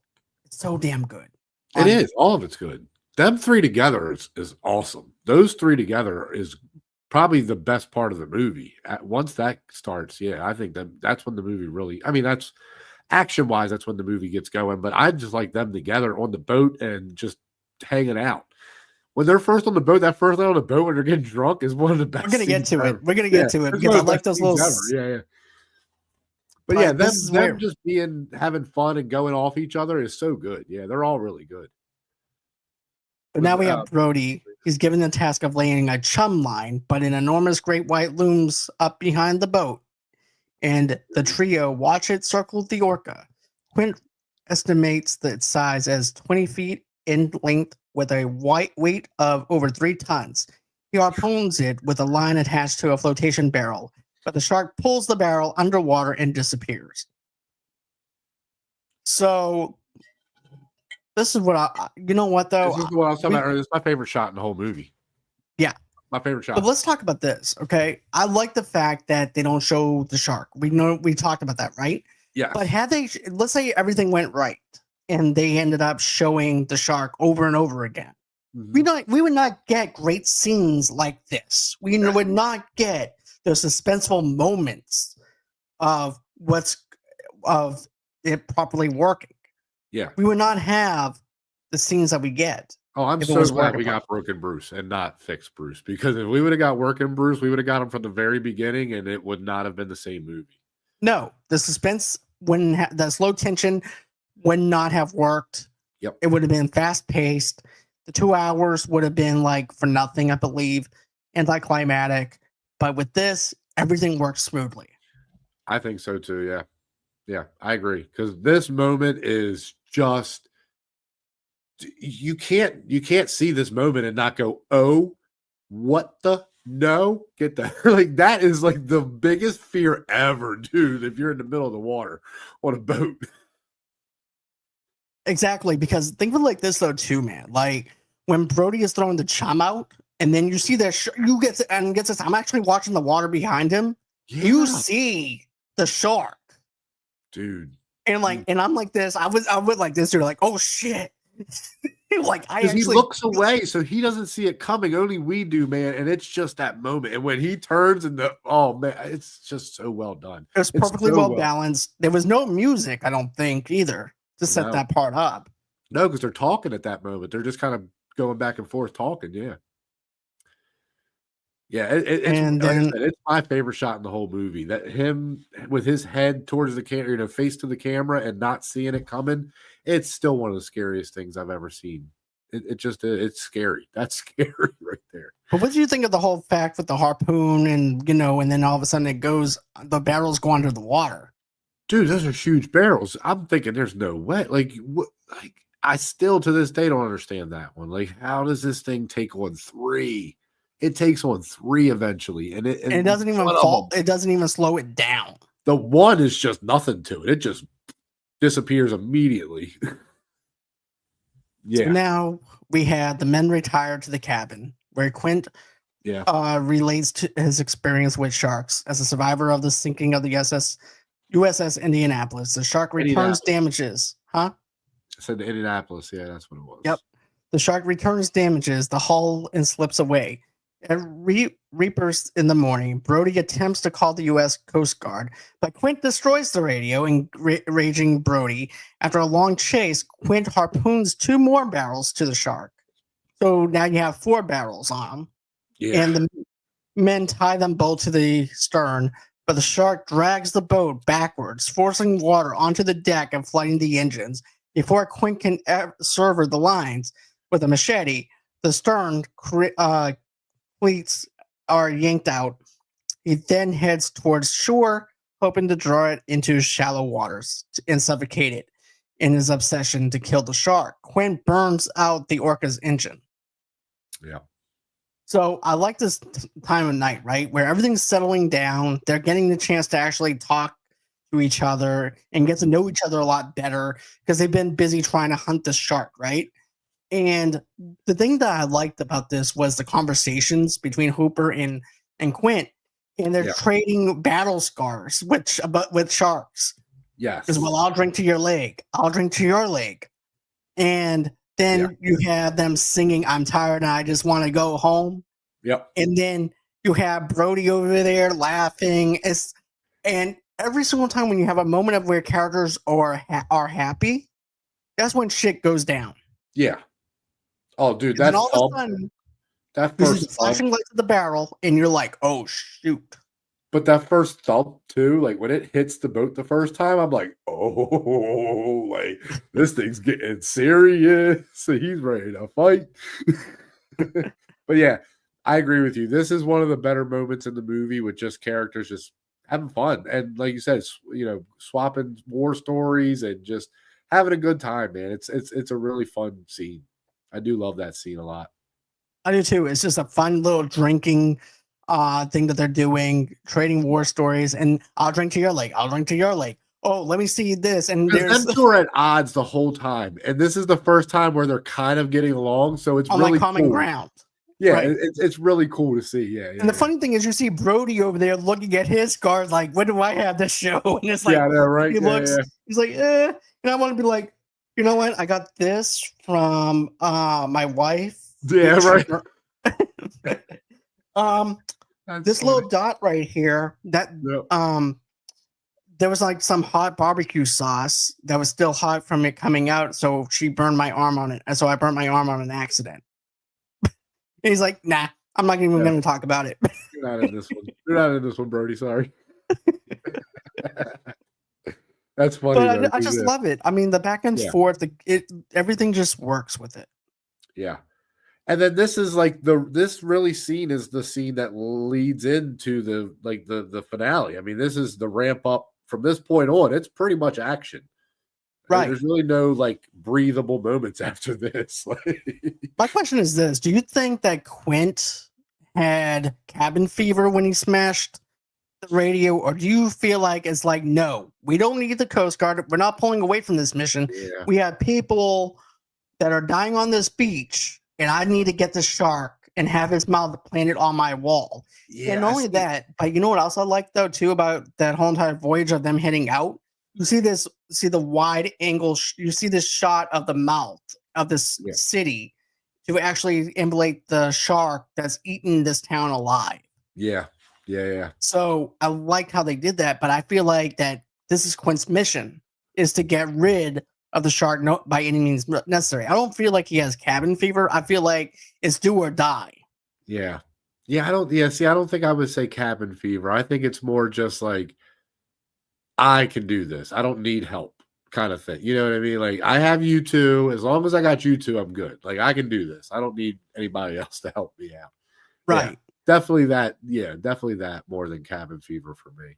so damn good. It is. All of it's good. Them 3 together is awesome. Those 3 together is probably the best part of the movie. Once that starts, I think that's when the movie really. I mean, that's action wise. That's when the movie gets going. But I just like them together on the boat and just hanging out. When they're first on the boat, that first night on the boat when they're getting drunk is one of the best. We're gonna get to it. We're gonna get to it because I like those little. Yeah. But them just having fun and going off each other is so good. Yeah, they're all really good. But now we have Brody. He's given the task of laying a chum line, but an enormous great white looms up behind the boat. And the trio watch it circle the orca. Quint estimates its size as 20 feet in length with a weight of over 3 tons. He harpoons it with a line attached to a flotation barrel, but the shark pulls the barrel underwater and disappears. So this is what you know what though? This is what I was talking about earlier. This is my favorite shot in the whole movie. Yeah. My favorite shot. But let's talk about this, okay? I like the fact that they don't show the shark. We talked about that, right? Yeah. But let's say everything went right and they ended up showing the shark over and over again. Mm-hmm. We would not get great scenes like this. We would not get those suspenseful moments of it properly working. Yeah. We would not have the scenes that we get. Oh, I'm so glad we got Broken Bruce and not Fixed Bruce, because if we would have got Working Bruce, we would have got him from the very beginning and it would not have been the same movie. No, the suspense the slow tension would not have worked. Yep. It would have been fast paced. The 2 hours would have been like for nothing, I believe, anticlimactic. But with this, everything works smoothly. I think so too. Yeah. Yeah, I agree. Because this moment is just you can't see this moment and not go, oh, what the no? Get the like that is like the biggest fear ever, dude. If you're in the middle of the water on a boat. Exactly, because think of it like this though too, man. Like when Brody is throwing the chum out, and then you see that you get to, and gets this. I'm actually watching the water behind him. You Yeah, see the shark, dude. and like, and I'm like this. I would like this. You're like, oh shit. Like I Because he actually looks away, so he doesn't see it coming. Only we do, man. And it's just that moment. And when he turns and oh man, it's just so well done. it was It's perfectly so well balanced. There was no music, I don't think, either, to set no, that part up. no, because they're talking at that moment. They're just kind of going back and forth talking. Yeah, yeah. It's And like I then said, it's my favorite shot in the whole movie. That him with his head towards the camera, face to the camera, and not seeing it coming. It's still one of the scariest things I've ever seen. It just it's scary. That's scary right there. but what do you think of the whole fact with the harpoon and and then all of a sudden the barrels go under the water? Dude, those are huge barrels. I'm thinking there's no way. Like, what? Like, I still to this day don't understand that one. Like, how does this thing take on three? It takes on three eventually, and And it doesn't even one of fall. them, It doesn't even slow it down. the one is just nothing to it. It just disappears immediately. So Yeah, now we had the men retire to the cabin where Quint yeah. relates to his experience with sharks as a survivor of the sinking of the USS Indianapolis. The shark returns Indianapolis. damages. Huh? I said the Indianapolis. Yeah, that's what it was. Yep. The shark returns damages the hull and slips away. At reapers in the morning, Brody attempts to call the U.S. Coast Guard, but Quint destroys the radio, enraging Brody. After a long chase, Quint harpoons 2 more barrels to the shark. So now you have 4 barrels on him, Yeah, and the men tie them both to the stern, but the shark drags the boat backwards, forcing water onto the deck and flooding the engines. Before Quint can sever the lines with a machete, the stern cleats are yanked out. He then heads towards shore, hoping to draw it into shallow waters and suffocate it in his obsession to kill the shark. Quint burns out the orca's engine. yeah, So I like this time of night, right? Where everything's settling down. They're getting the chance to actually talk to each other and get to know each other a lot better because they've been busy trying to hunt the shark, right? And the thing that I liked about this was the conversations between Hooper and Quint, and they're yeah. trading battle scars with sharks. Yes. Because well, I'll drink to your leg, I'll drink to your leg, and then you have them singing, "I'm tired and I just want to go home." Yep. And then you have Brody over there laughing. And every single time when you have a moment of where characters are happy, that's when shit goes down. Yeah. Oh, dude, And then that's all of a sudden, that you see first the flashing lights of the barrel, and you're like, "Oh shoot!" But that first thump too, like when it hits the boat the first time, I'm like, oh, like this thing's getting serious. So he's ready to fight. But yeah, I agree with you. This is one of the better moments in the movie with just characters just having fun. And like you said, swapping war stories and just having a good time, man. It's a really fun scene. I do love that scene a lot. I do too. It's just a fun little drinking thing that they're doing, trading war stories, and I'll drink to your leg. I'll drink to your leg. Oh, let me see this. And there's Them two are at odds the whole time, and this is the first time where they're kind of getting along. So it's on really like common cool. ground. Yeah, Right. it's really cool to see. Yeah, And the funny thing is, you see Brody over there looking at his scars, like, "When do I have this show?" And it's like, yeah, I know, right? he looks, Yeah. he's like, "Eh." And I want to be like, you know what? I got this from my wife. Yeah, right. That's This funny. little dot right here, that Yep. there was like some hot barbecue sauce that was still hot from it coming out, so she burned my arm on it, and so I burnt my arm on an accident. And he's like, "Nah, I'm not even going to talk about it." You're not in this one. You're not in this one, Brody. Sorry. That's funny. But Though, I just love it. I mean, the back and Yeah. forth, everything just works with it. Yeah. And then this is like this really scene is the scene that leads into the finale. I mean, this is the ramp up from this point on, it's pretty much action. Right. There's really no like breathable moments after this. My question is this: do you think that Quint had cabin fever when he smashed the radio, or do you feel like it's like, no, we don't need the Coast Guard. We're not pulling away from this mission. Yeah. We have people that are dying on this beach, and I need to get the shark and have his mouth planted on my wall. Yeah, and not only that, but you know what else I like though too about that whole entire voyage of them heading out? You see the wide angle. You see this shot of the mouth of this city to actually emulate the shark that's eaten this town alive. Yeah. So I like how they did that, but I feel like that this is Quint's mission is to get rid of the shark by any means necessary. I don't feel like he has cabin fever. I feel like it's do or die. Yeah. I don't think I would say cabin fever. I think it's more just like, I can do this. I don't need help kind of thing. You know what I mean? Like, I have you two. As long as I got you two, I'm good. Like, I can do this. I don't need anybody else to help me out. Right. Yeah, definitely that. Yeah, definitely that more than cabin fever for me.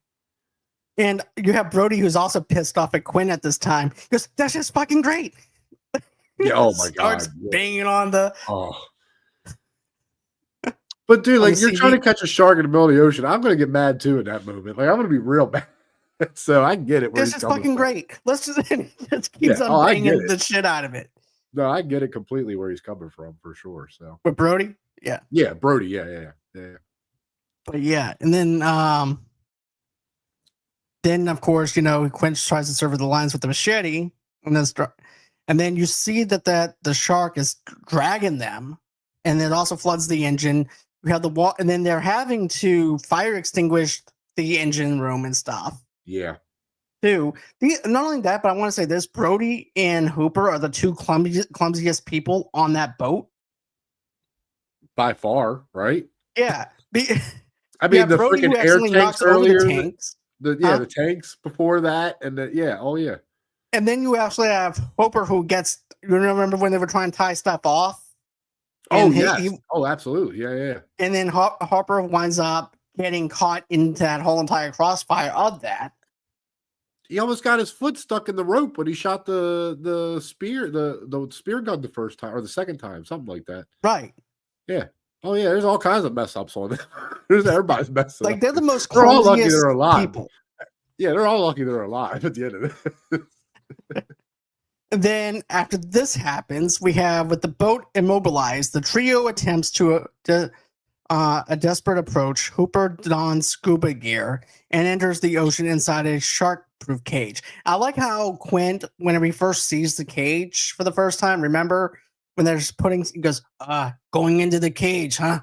And you have Brody, who's also pissed off at Quinn at this time. He goes, that's just fucking great. Yeah, oh my God. Banging on the... Oh. But dude, like, you're trying to catch a shark in the middle of the ocean. I'm going to get mad too in that moment. Like, I'm going to be real mad. So I get it. This is fucking great. Let's just keep on banging the shit out of it. No, I get it completely where he's coming from for sure. So with Brody? Yeah. Yeah, Brody. Yeah. But yeah, and then of course, Quint tries to sever the lines with the machete, and then you see that the shark is dragging them, and it also floods the engine. We have the wall, and then they're having to fire extinguish the engine room and stuff. Yeah. Too. Not only that, but I want to say this: Brody and Hooper are the two clumsiest people on that boat by far, right? Yeah. I mean, the Brody freaking air tanks earlier. The tanks. The tanks before that, and yeah. And then you actually have Hooper, who gets. You remember when they were trying to tie stuff off? Oh yeah. Oh, absolutely. Yeah. And then Hopper winds up getting caught into that whole entire crossfire of that. He almost got his foot stuck in the rope when he shot the spear, the spear gun the first time or the second time, something like that. Right. Yeah. Oh yeah. There's all kinds of mess ups on it. There's everybody's messing up. Like they're the most. They're all lucky they're alive. People. Yeah, they're all lucky they're alive at the end of it. Then after this happens, we have with the boat immobilized, the trio attempts to a desperate approach. Hooper dons scuba gear and enters the ocean inside a shark-proof cage. I like how Quint, whenever he first sees the cage for the first time, remember when they're just he goes, going into the cage, huh?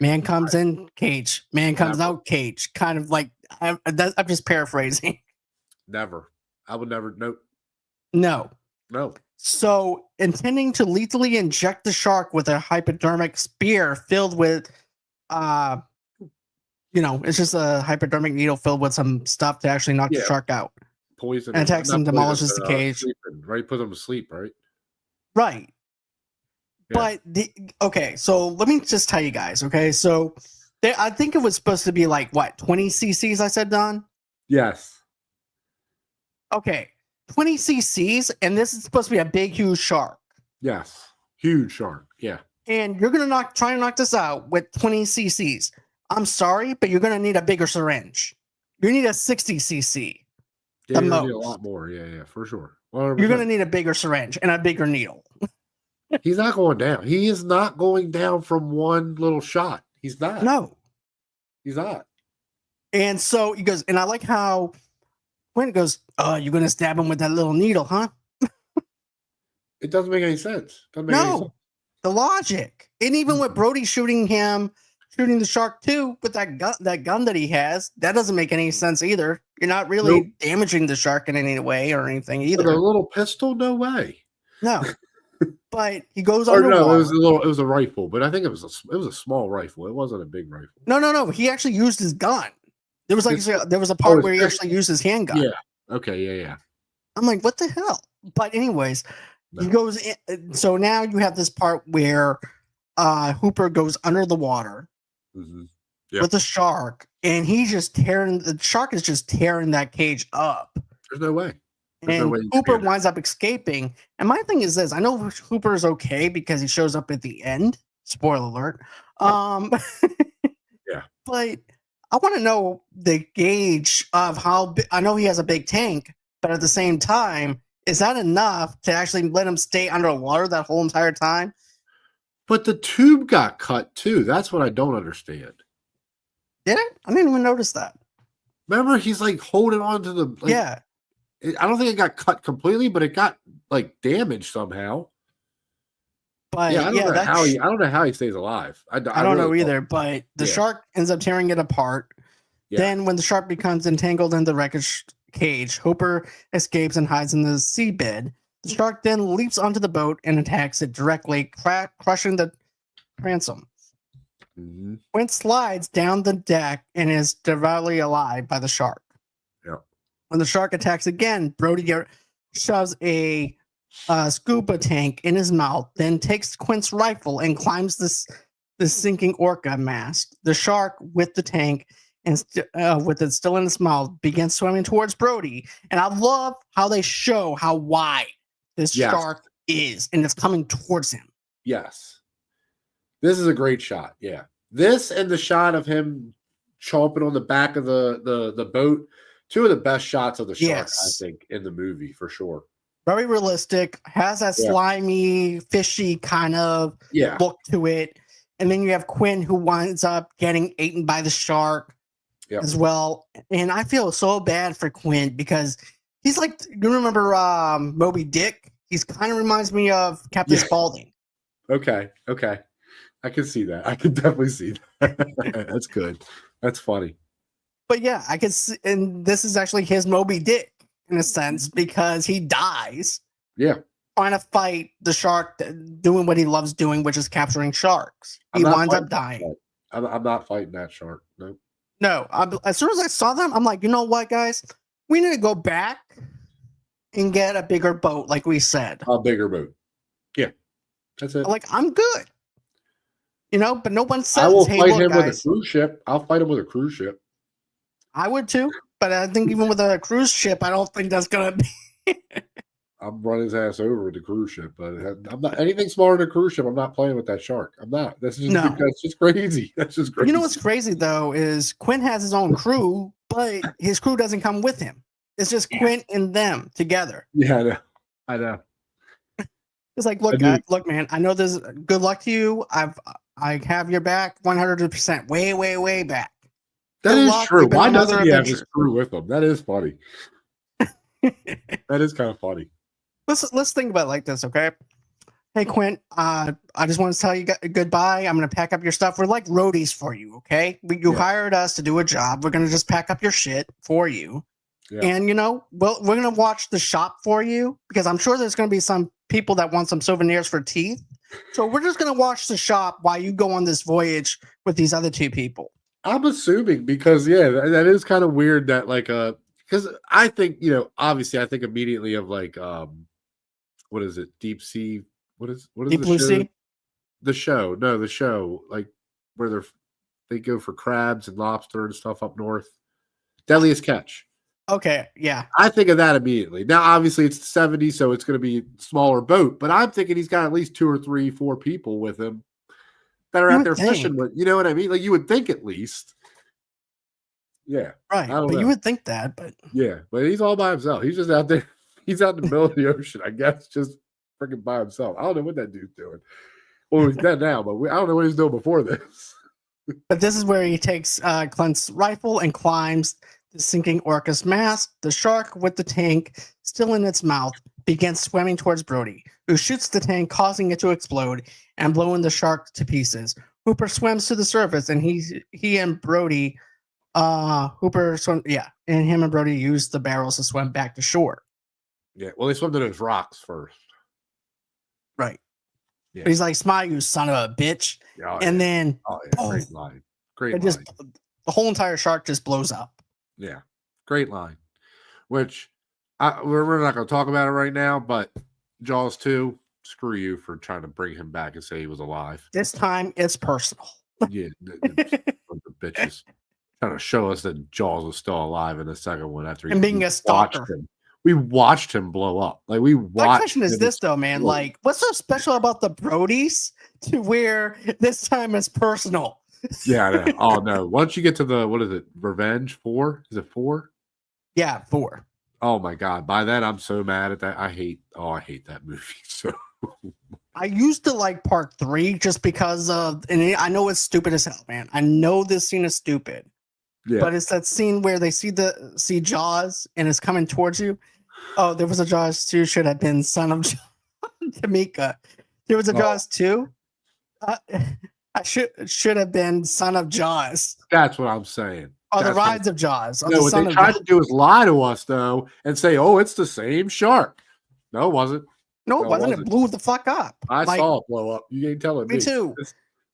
Man comes in, cage. Man comes out, cage. Kind of like, I'm just paraphrasing. Never. I would never. Nope. No. So, intending to lethally inject the shark with a hypodermic spear filled with, it's just a hypodermic needle filled with some stuff to actually knock the shark out. Poison. And attacks and demolishes the cage. Sleeping, right? Put them to sleep, right? Right. Yeah. But, so let me just tell you guys, okay? So, I think it was supposed to be like, what, 20 cc's I said, Don? Yes. Okay. 20 cc's, and this is supposed to be a big, huge shark. Yes. Huge shark. Yeah. And you're going to try and knock this out with 20 cc's. I'm sorry, but you're going to need a bigger syringe. You need a 60 cc. Yeah, you're going to need a lot more. Yeah, for sure. 100%. You're going to need a bigger syringe and a bigger needle. He's not going down. He is not going down from one little shot. He's not. No. He's not. And so he goes, and I like how Quint goes, you're going to stab him with that little needle, huh? It doesn't make any sense. The logic. And even with Brody shooting the shark too with that gun that he has, that doesn't make any sense either. You're not really damaging the shark in any way or anything either. With a little pistol? No way. No. But he goes underwater. No, it was a rifle, but I think it was a small rifle. It wasn't a big rifle. No. He actually used his gun. There was a part where he actually used his handgun. Yeah. Okay. Yeah. I'm like, what the hell? But anyways, he goes in. So now you have this part where Hooper goes under the water with the shark, and the shark is just tearing that cage up. There's no way. There's no And way you can Hooper do that. winds up escaping. And my thing is this: I know Hooper is okay because he shows up at the end. Spoiler alert. Yeah. But I want to know the gauge of how. I know he has a big tank, but at the same time, is that enough to actually let him stay underwater that whole entire time? But the tube got cut too. That's what I don't understand. Did it? I didn't even notice that. Remember, he's like holding on to the. Like, Yeah. I don't think it got cut completely, but it got like damaged somehow. But Yeah, I don't know how he stays alive. I don't know really either. But the shark ends up tearing it apart. Yeah. Then, when the shark becomes entangled in the wreckage cage, Hooper escapes and hides in the seabed. The shark then leaps onto the boat and attacks it directly, crushing the transom. Mm-hmm. Quint slides down the deck and is devoutly alive by the shark. Yeah. When the shark attacks again, Brody shoves a scuba tank in his mouth, then takes Quint's rifle and climbs the sinking orca mast. The shark, with the tank and with it still in its mouth, begins swimming towards Brody. And I love how they show how wide this shark is, and it's coming towards him. Yes. This is a great shot. Yeah. This and the shot of him chomping on the back of the boat, two of the best shots of the shark, I think, in the movie for sure. Very realistic, has that slimy, fishy kind of look to it. And then you have Quinn, who winds up getting eaten by the shark as well. And I feel so bad for Quinn because he's like, you remember Moby Dick? He's kind of reminds me of Captain Spaulding. Okay. I can see that. I can definitely see that. That's good. That's funny. But yeah, I can see, and this is actually his Moby Dick in a sense because he dies. Yeah. Trying to fight the shark, doing what he loves doing, which is capturing sharks. He winds up dying. I'm not fighting that shark. Nope. No. As soon as I saw them, I'm like, you know what, guys? We need to go back and get a bigger boat, like we said. A bigger boat. Yeah. That's it. Like, I'm good. You know, but no one says, I will hey, fight look, him guys, with a cruise ship. I'll fight him with a cruise ship. I would too. But I think even with a cruise ship, I don't think that's going to be. I'm running his ass over with the cruise ship, but I'm not anything smaller than a cruise ship. I'm not playing with that shark. I'm not. That's just crazy. That's just crazy. You know what's crazy though is Quinn has his own crew, but his crew doesn't come with him. It's just Quinn and them together. Yeah, I know. It's like, look, man. I know this. Good luck to you. I have your back 100%. Way back. That is true. Why doesn't he have his crew with him? That is funny. That is kind of funny. Let's think about it like this, okay? Hey, Quint, I just want to tell you goodbye. I'm going to pack up your stuff. We're like roadies for you, okay? You hired us to do a job. We're going to just pack up your shit for you. Yeah. And, you know, we're going to watch the shop for you because I'm sure there's going to be some people that want some souvenirs for teeth. So we're just going to watch the shop while you go on this voyage with these other two people. I'm assuming because, that is kind of weird that, like, because I think, you know, obviously I think immediately of, like, what is it? Deep Sea. What is Deep Blue Sea? The show, like where they go for crabs and lobster and stuff up north. Deadliest Catch. Okay, yeah. I think of that immediately. Now, obviously, it's the 70s, so it's going to be a smaller boat, but I'm thinking he's got at least 2 or 3, 4 people with him that are out there fishing with. You know what I mean? Like, you would think at least. Yeah. Right. But you would think that, but. Yeah, but he's all by himself. He's just out there. He's out in the middle of the ocean, I guess, just freaking by himself. I don't know what that dude's doing. Well, he's dead now, but I don't know what he's doing before this. But this is where he takes Clint's rifle and climbs the sinking orca's mast. The shark, with the tank still in its mouth, begins swimming towards Brody, who shoots the tank, causing it to explode and blowing the shark to pieces. Hooper swims to the surface, and he and Brody, Hooper swim, and him and Brody use the barrels to swim back to shore. Yeah, well, they swim to those rocks first. Right. Yeah. But he's like, "Smile, you son of a bitch!" And then, great line. Great line. The whole entire shark just blows up. Yeah, great line. Which we're not going to talk about it right now, but Jaws 2, screw you for trying to bring him back and say he was alive. This time it's personal. Yeah, the bitches. trying to show us that Jaws was still alive in the second one after And being we a stalker. We watched him blow up. Like we My watched. question is him this though, man. explode. Like, what's so special about the Brodies to where this time is personal? Yeah, I know. Oh no! Once you get to the what is it? Revenge 4? Is it 4? Yeah, 4. Oh my god! By then, I'm so mad at that. I hate that movie. So I used to like part 3 just because of, and I know it's stupid as hell, man. I know this scene is stupid, yeah, but it's that scene where they see Jaws and it's coming towards you. Oh, there was a Jaws 2. Should have been Son of Tamika. There was a Jaws 2. I should have been Son of Jaws. that's what I'm saying. Or the Rides of Jaws. Or No, the what Son they of tried Jaws. to do is lie to us though, and say, "Oh, it's the same shark." No, it wasn't. No, it wasn't. It blew the fuck up. I saw it blow up. You ain't telling me. Me too.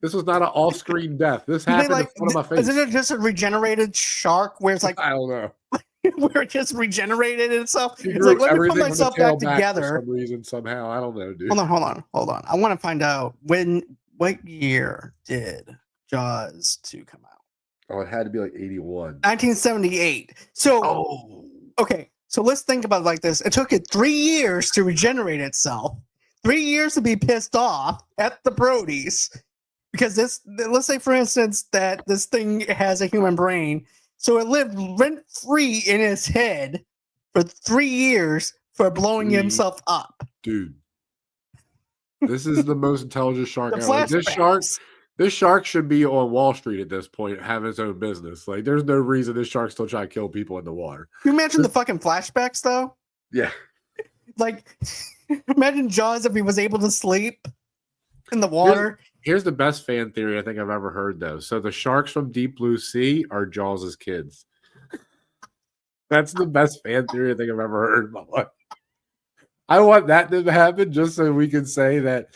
This was not an off-screen death. This happened in front of my face. Isn't it just a regenerated shark where it's like I don't know. where it just regenerated itself? It's Grew like, let me put everything from the myself tail back together. for some reason, somehow. I don't know, dude. Hold on. I want to find out what year did Jaws 2 come out? Oh, it had to be like 81. 1978. So, okay. So let's think about it like this. It took it 3 years to regenerate itself. 3 years to be pissed off at the Brodies. Because let's say, for instance, that this thing has a human brain. So it lived rent-free in his head for 3 years for blowing himself up. Dude. This is the most intelligent shark The ever. Like, flashbacks. this shark should be on Wall Street at this point, having its own business. Like, there's no reason this shark still try to kill people in the water. Can you imagine the fucking flashbacks, though? Yeah. Like, imagine Jaws if he was able to sleep in the water. Here's the best fan theory I think I've ever heard, though. So the sharks from Deep Blue Sea are Jaws' kids. That's the best fan theory I think I've ever heard in my life. I want that to happen just so we can say that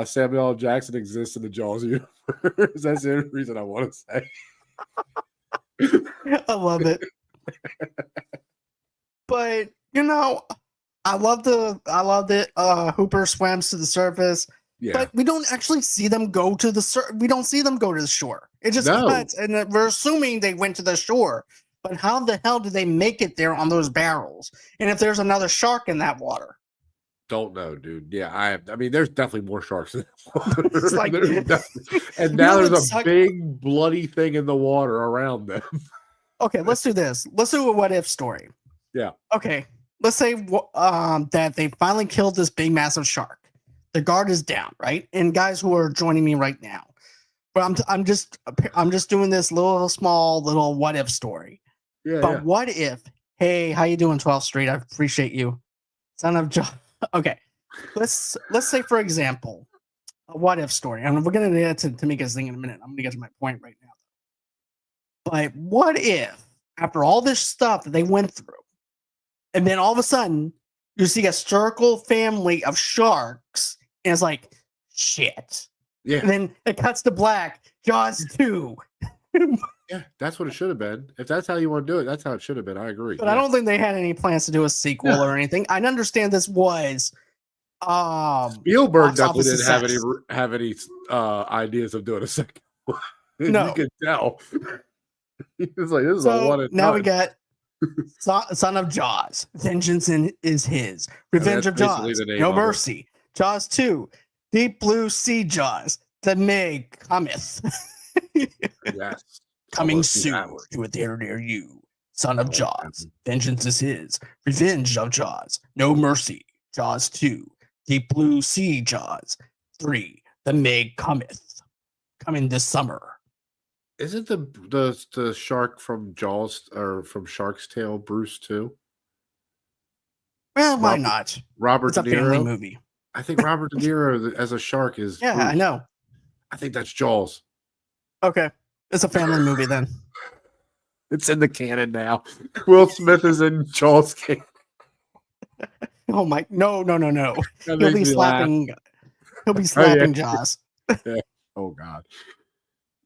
Samuel L. Jackson exists in the Jaws universe. That's the only reason I want to say. I love it. But, I love that Hooper swims to the surface. Yeah. But we don't actually see them go to the we don't see them go to the shore. It just cuts, and we're assuming they went to the shore. But how the hell did they make it there on those barrels? And if there's another shark in that water? Don't know, dude. Yeah, I mean, there's definitely more sharks in It's like, and now there's a big bloody thing in the water around them. Okay, let's do this. Let's do a what if story. Yeah. Okay, let's say that they finally killed this big massive shark. The guard is down, right? And guys who are joining me right now, but I'm just doing this little what if story. Yeah. But what if? Hey, how you doing, 12th Street? I appreciate you, Son of John. Okay, let's say, for example, a what if story. And we're gonna get to Tamika's thing in a minute. I'm gonna get to my point right now. But what if, after all this stuff that they went through, and then all of a sudden you see a circle family of sharks, and it's like, shit. Yeah. And then it cuts to black. Jaws 2. Yeah, that's what it should have been. If that's how you want to do it, that's how it should have been. I agree. But I don't think they had any plans to do a sequel or anything. I understand this was Spielberg definitely didn't have any ideas of doing a second one. No. You could tell. He was like, this is so a one and now done. we got Son of Jaws. Vengeance is his. Revenge of Jaws. No Mercy. Jaws 2. Deep Blue Sea Jaws. The Meg cometh. Yes. Coming soon to a theater near you. Son of Jaws. Vengeance is his. Revenge of Jaws. No Mercy. Jaws 2. Deep Blue Sea Jaws. 3. The Meg cometh. Coming this summer. Isn't the shark from Jaws or from Shark's Tale Bruce too? Well, why not? Robert It's a De Niro. family movie. I think Robert De Niro as a shark is. Yeah, Bruce. I know. I think that's Jaws. Okay. It's a family movie then. It's in the canon now. Will Smith is in Jaws canon. Oh my! No! That He'll makes be me slapping. laugh. He'll be slapping Jaws. Yeah. Oh God,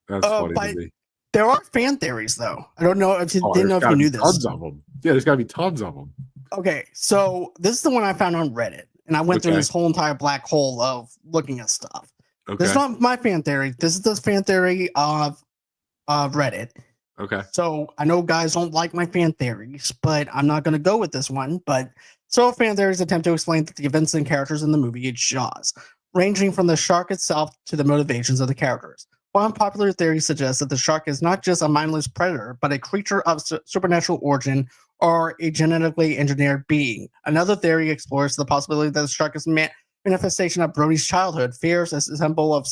that's funny to me. There are fan theories, though. I don't know if you didn't know if you knew this. Tons of them. Yeah, there's got to be tons of them. Okay, so this is the one I found on Reddit, and I went through this whole entire black hole of looking at stuff. Okay. This is not my fan theory. This is the fan theory of Reddit. Okay. So I know guys don't like my fan theories, but I'm not going to go with this one. But so fan theories attempt to explain the events and characters in the movie Jaws, ranging from the shark itself to the motivations of the characters. One popular theory suggests that the shark is not just a mindless predator, but a creature of supernatural origin or a genetically engineered being. Another theory explores the possibility that the shark is a manifestation of Brody's childhood fears as a symbol of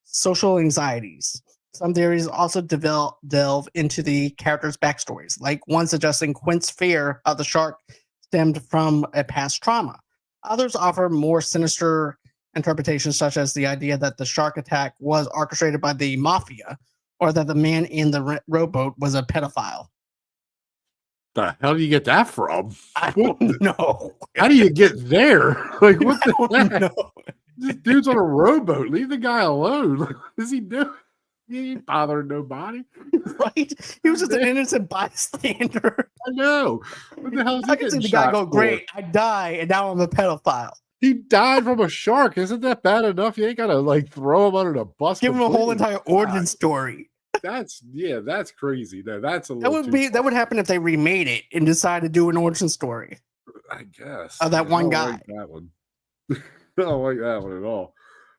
social anxieties. Some theories also delve into the characters' backstories, like one suggesting Quint's fear of the shark stemmed from a past trauma. Others offer more sinister interpretations, such as the idea that the shark attack was orchestrated by the mafia, or that the man in the rowboat was a pedophile. The hell do you get that from? I don't know. How do you get there? Like, what I the don't heck? know. This dude's on a rowboat. Leave the guy alone. Like, what is he doing? He ain't bothering nobody. Right? He was just an innocent bystander. I know. What the hell is he I can see getting the guy shot go, for? great, I die, and now I'm a pedophile. He died from a shark. Isn't that bad enough? You ain't gotta like throw him under the bus. Give him a whole completely. entire origin story. That's crazy. No, that's a That little would too be far, that would happen if they remade it and decided to do an origin story I guess. of that Yeah, one I don't guy. like that one. I don't like that one at all.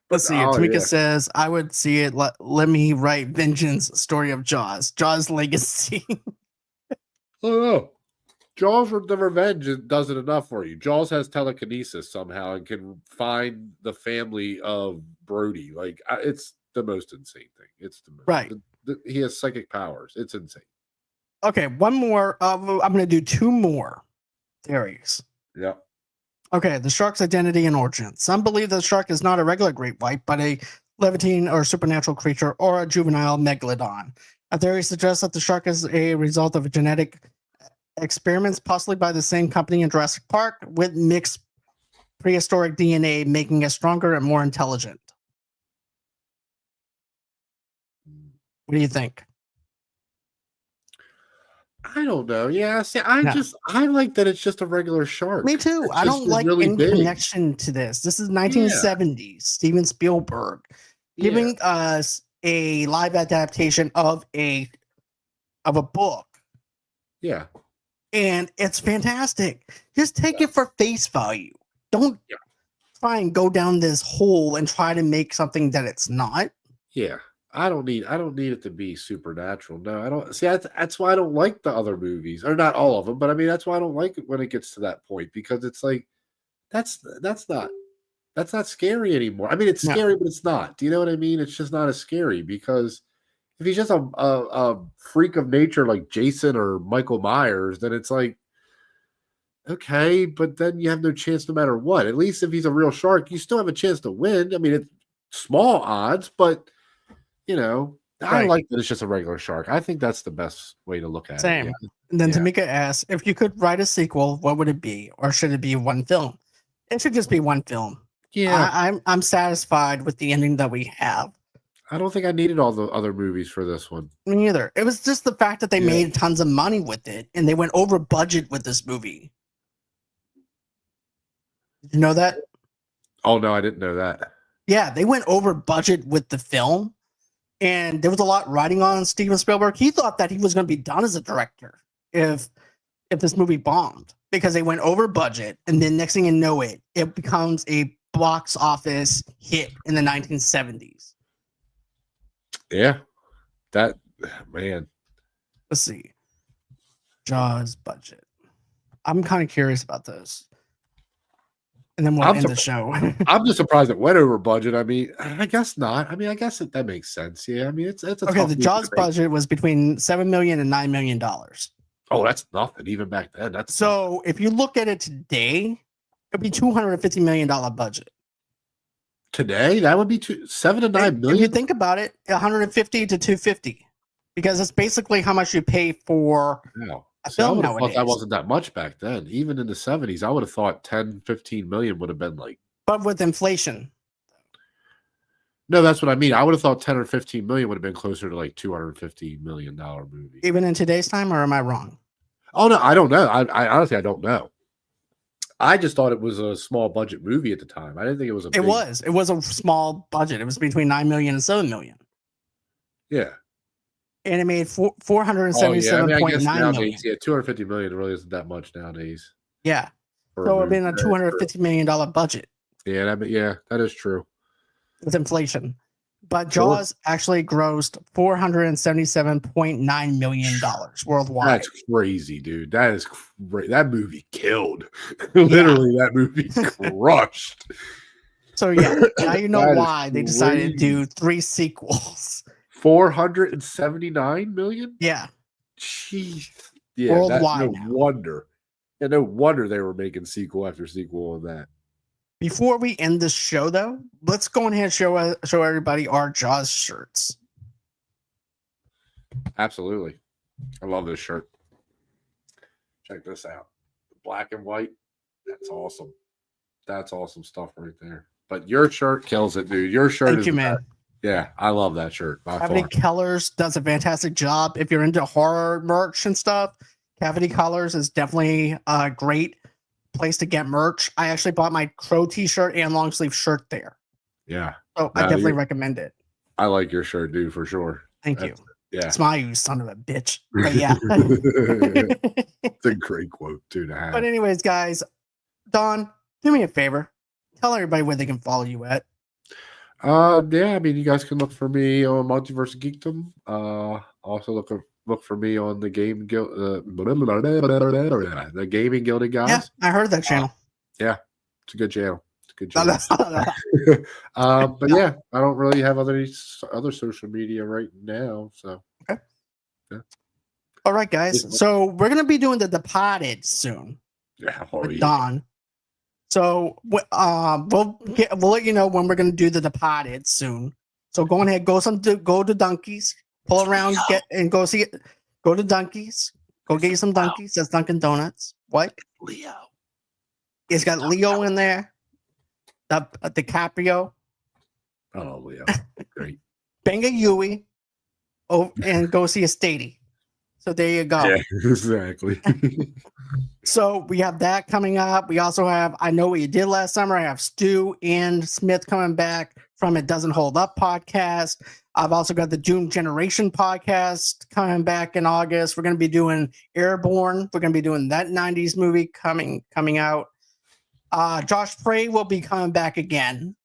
Let's see. Tamika says, "I would see it. Let me write Vengeance story of Jaws. Jaws legacy." I don't know. Jaws for the Revenge does it enough for you. Jaws has telekinesis somehow and can find the family of Brody. Like, it's the most insane thing. It's the most, Right. He has psychic powers. It's insane. Okay, one more. I'm going to do two more theories. Yeah. Okay, the shark's identity and origin. Some believe the shark is not a regular great white, but a levantine or supernatural creature or a juvenile megalodon. A theory suggests that the shark is a result of genetic experiments, possibly by the same company in Jurassic Park, with mixed prehistoric DNA, making it stronger and more intelligent. What do you think? I don't know. Yeah, see, I like that it's just a regular shark. Me too. It's I just don't like really any big. connection to this. This is 1970s. Steven Spielberg giving us a live adaptation of a book. Yeah. And it's fantastic. Just take it for face value. Don't try and go down this hole and try to make something that it's not. Yeah. I don't need it to be supernatural. No, I don't. See, that's why I don't like the other movies, or not all of them, but I mean that's why I don't like it when it gets to that point, because it's like that's not scary anymore. I mean, it's scary, but it's not. Do you know what I mean? It's just not as scary, because if he's just a freak of nature like Jason or Michael Myers, then it's like, okay, but then you have no chance no matter what. At least if he's a real shark, you still have a chance to win. I mean, it's small odds, but you know, I like that it's just a regular shark. I think that's the best way to look at it. Same. Yeah. And then Tamika asks, if you could write a sequel, what would it be? Or should it be one film? It should just be one film. Yeah. I'm satisfied with the ending that we have. I don't think I needed all the other movies for this one. Me neither. It was just the fact that they made tons of money with it, and they went over budget with this movie. Did you know that? Oh, no, I didn't know that. Yeah, they went over budget with the film. And there was a lot riding on Steven Spielberg. He thought that he was going to be done as a director if this movie bombed, because they went over budget, and then next thing you know it becomes a box office hit in the 1970s. Yeah, that man. Let's see, Jaws budget. I'm kind of curious about this. And then we'll end the show. I'm just surprised it went over budget. I mean, I guess not. I mean, I guess that makes sense. Yeah, I mean, it's a okay. The Jaws budget was between $7 million and $9 million. Oh, that's nothing even back then. That's so if you look at it today, it'd be $250 million budget. Today, that would be 7 to 9 million. If you think about it, 150 to 250, because it's basically how much you pay for. Wow. I would have thought that wasn't that much back then. Even in the 70s, I would have thought 10, 15 million would have been like. But with inflation. No, that's what I mean. I would have thought 10 or 15 million would have been closer to like $250 million movie. Even in today's time, or am I wrong? Oh, no, I don't know. I honestly, I don't know. I just thought it was a small budget movie at the time. I didn't think it was a It was a small budget. It was between $9 million and $7 million. Yeah. and it made Oh yeah, I mean, I guess 477.9 million. nowadays, yeah, 250 million really isn't that much nowadays. Yeah. for So a it'd been movie. a $250 million budget Yeah, that is true. with inflation. But Sure. Jaws actually grossed $477.9 million worldwide. That's crazy, dude. That is that movie killed. Literally, that movie crushed. So yeah, now you know That is why they decided to do crazy. 3 sequels. 479 million? Yeah, Jeez. Yeah, that's worldwide no now. wonder. Yeah, no wonder they were making sequel after sequel of that. Before we end this show, though, let's go ahead and show everybody our Jaws shirts. Absolutely. I love this shirt. Check this out. Black and white. That's awesome. That's awesome stuff right there. But your shirt kills it, dude. Your shirt Thank is you, the man. best. Yeah, I love that shirt. By Cavity far. Colors does a fantastic job. If you're into horror merch and stuff, Cavity Colors is definitely a great place to get merch. I actually bought my Crow t-shirt and long sleeve shirt there. Yeah. So I definitely recommend it. I like your shirt, dude, for sure. Thank you. Yeah. Smile, you son of a bitch. But yeah. It's a great quote, too, to have. But anyways, guys, Don, do me a favor. Tell everybody where they can follow you at. Yeah, I mean, you guys can look for me on Multiverse of Geekdom. Also look for me on the Game Guild, the Gaming Gilded guys. Yeah, I heard that channel. Yeah, it's a good channel. It's a good channel. But yeah, I don't really have other social media right now. So okay. Yeah. All right, guys. So we're gonna be doing The Departed soon. Yeah, with Don. So we'll let you know when we're gonna do The Departed soon. So go ahead, go to Dunkies, pull around, go see it. Go to Dunkies, go get you some Dunkies. That's Dunkin' Donuts. What? Leo. It's got Leo in there. DiCaprio. Oh, Leo. Great. Bang a Yui. Oh, and go see a Stady. So there you go. Yeah, exactly. So we have that coming up. We also have I Know What You Did Last Summer. I have Stu and Smith coming back from It Doesn't Hold Up podcast. I've also got the Doom Generation podcast coming back in August. We're going to be doing Airborne. We're going to be doing that 90s movie coming out. Josh Prey will be coming back again.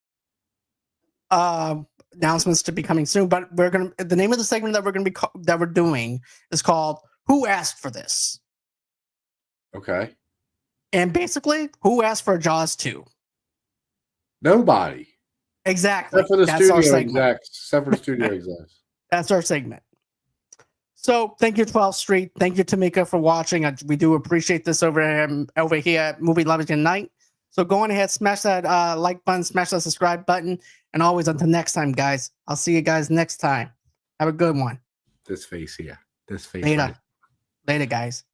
Announcements to be coming soon, but the name of the segment that we're doing is called Who Asked for This? Okay. And basically, who asked for Jaws 2? Nobody. Exactly. Except for the That's our studio segment. execs. Except for the studio execs. That's our segment. So thank you, 12th Street. Thank you, Tamika, for watching. We do appreciate this over here at Movie Lovers So go on ahead, smash that like button, smash that subscribe button, and always until next time, guys. I'll see you guys next time. Have a good one. This face here. This face. Later, guys.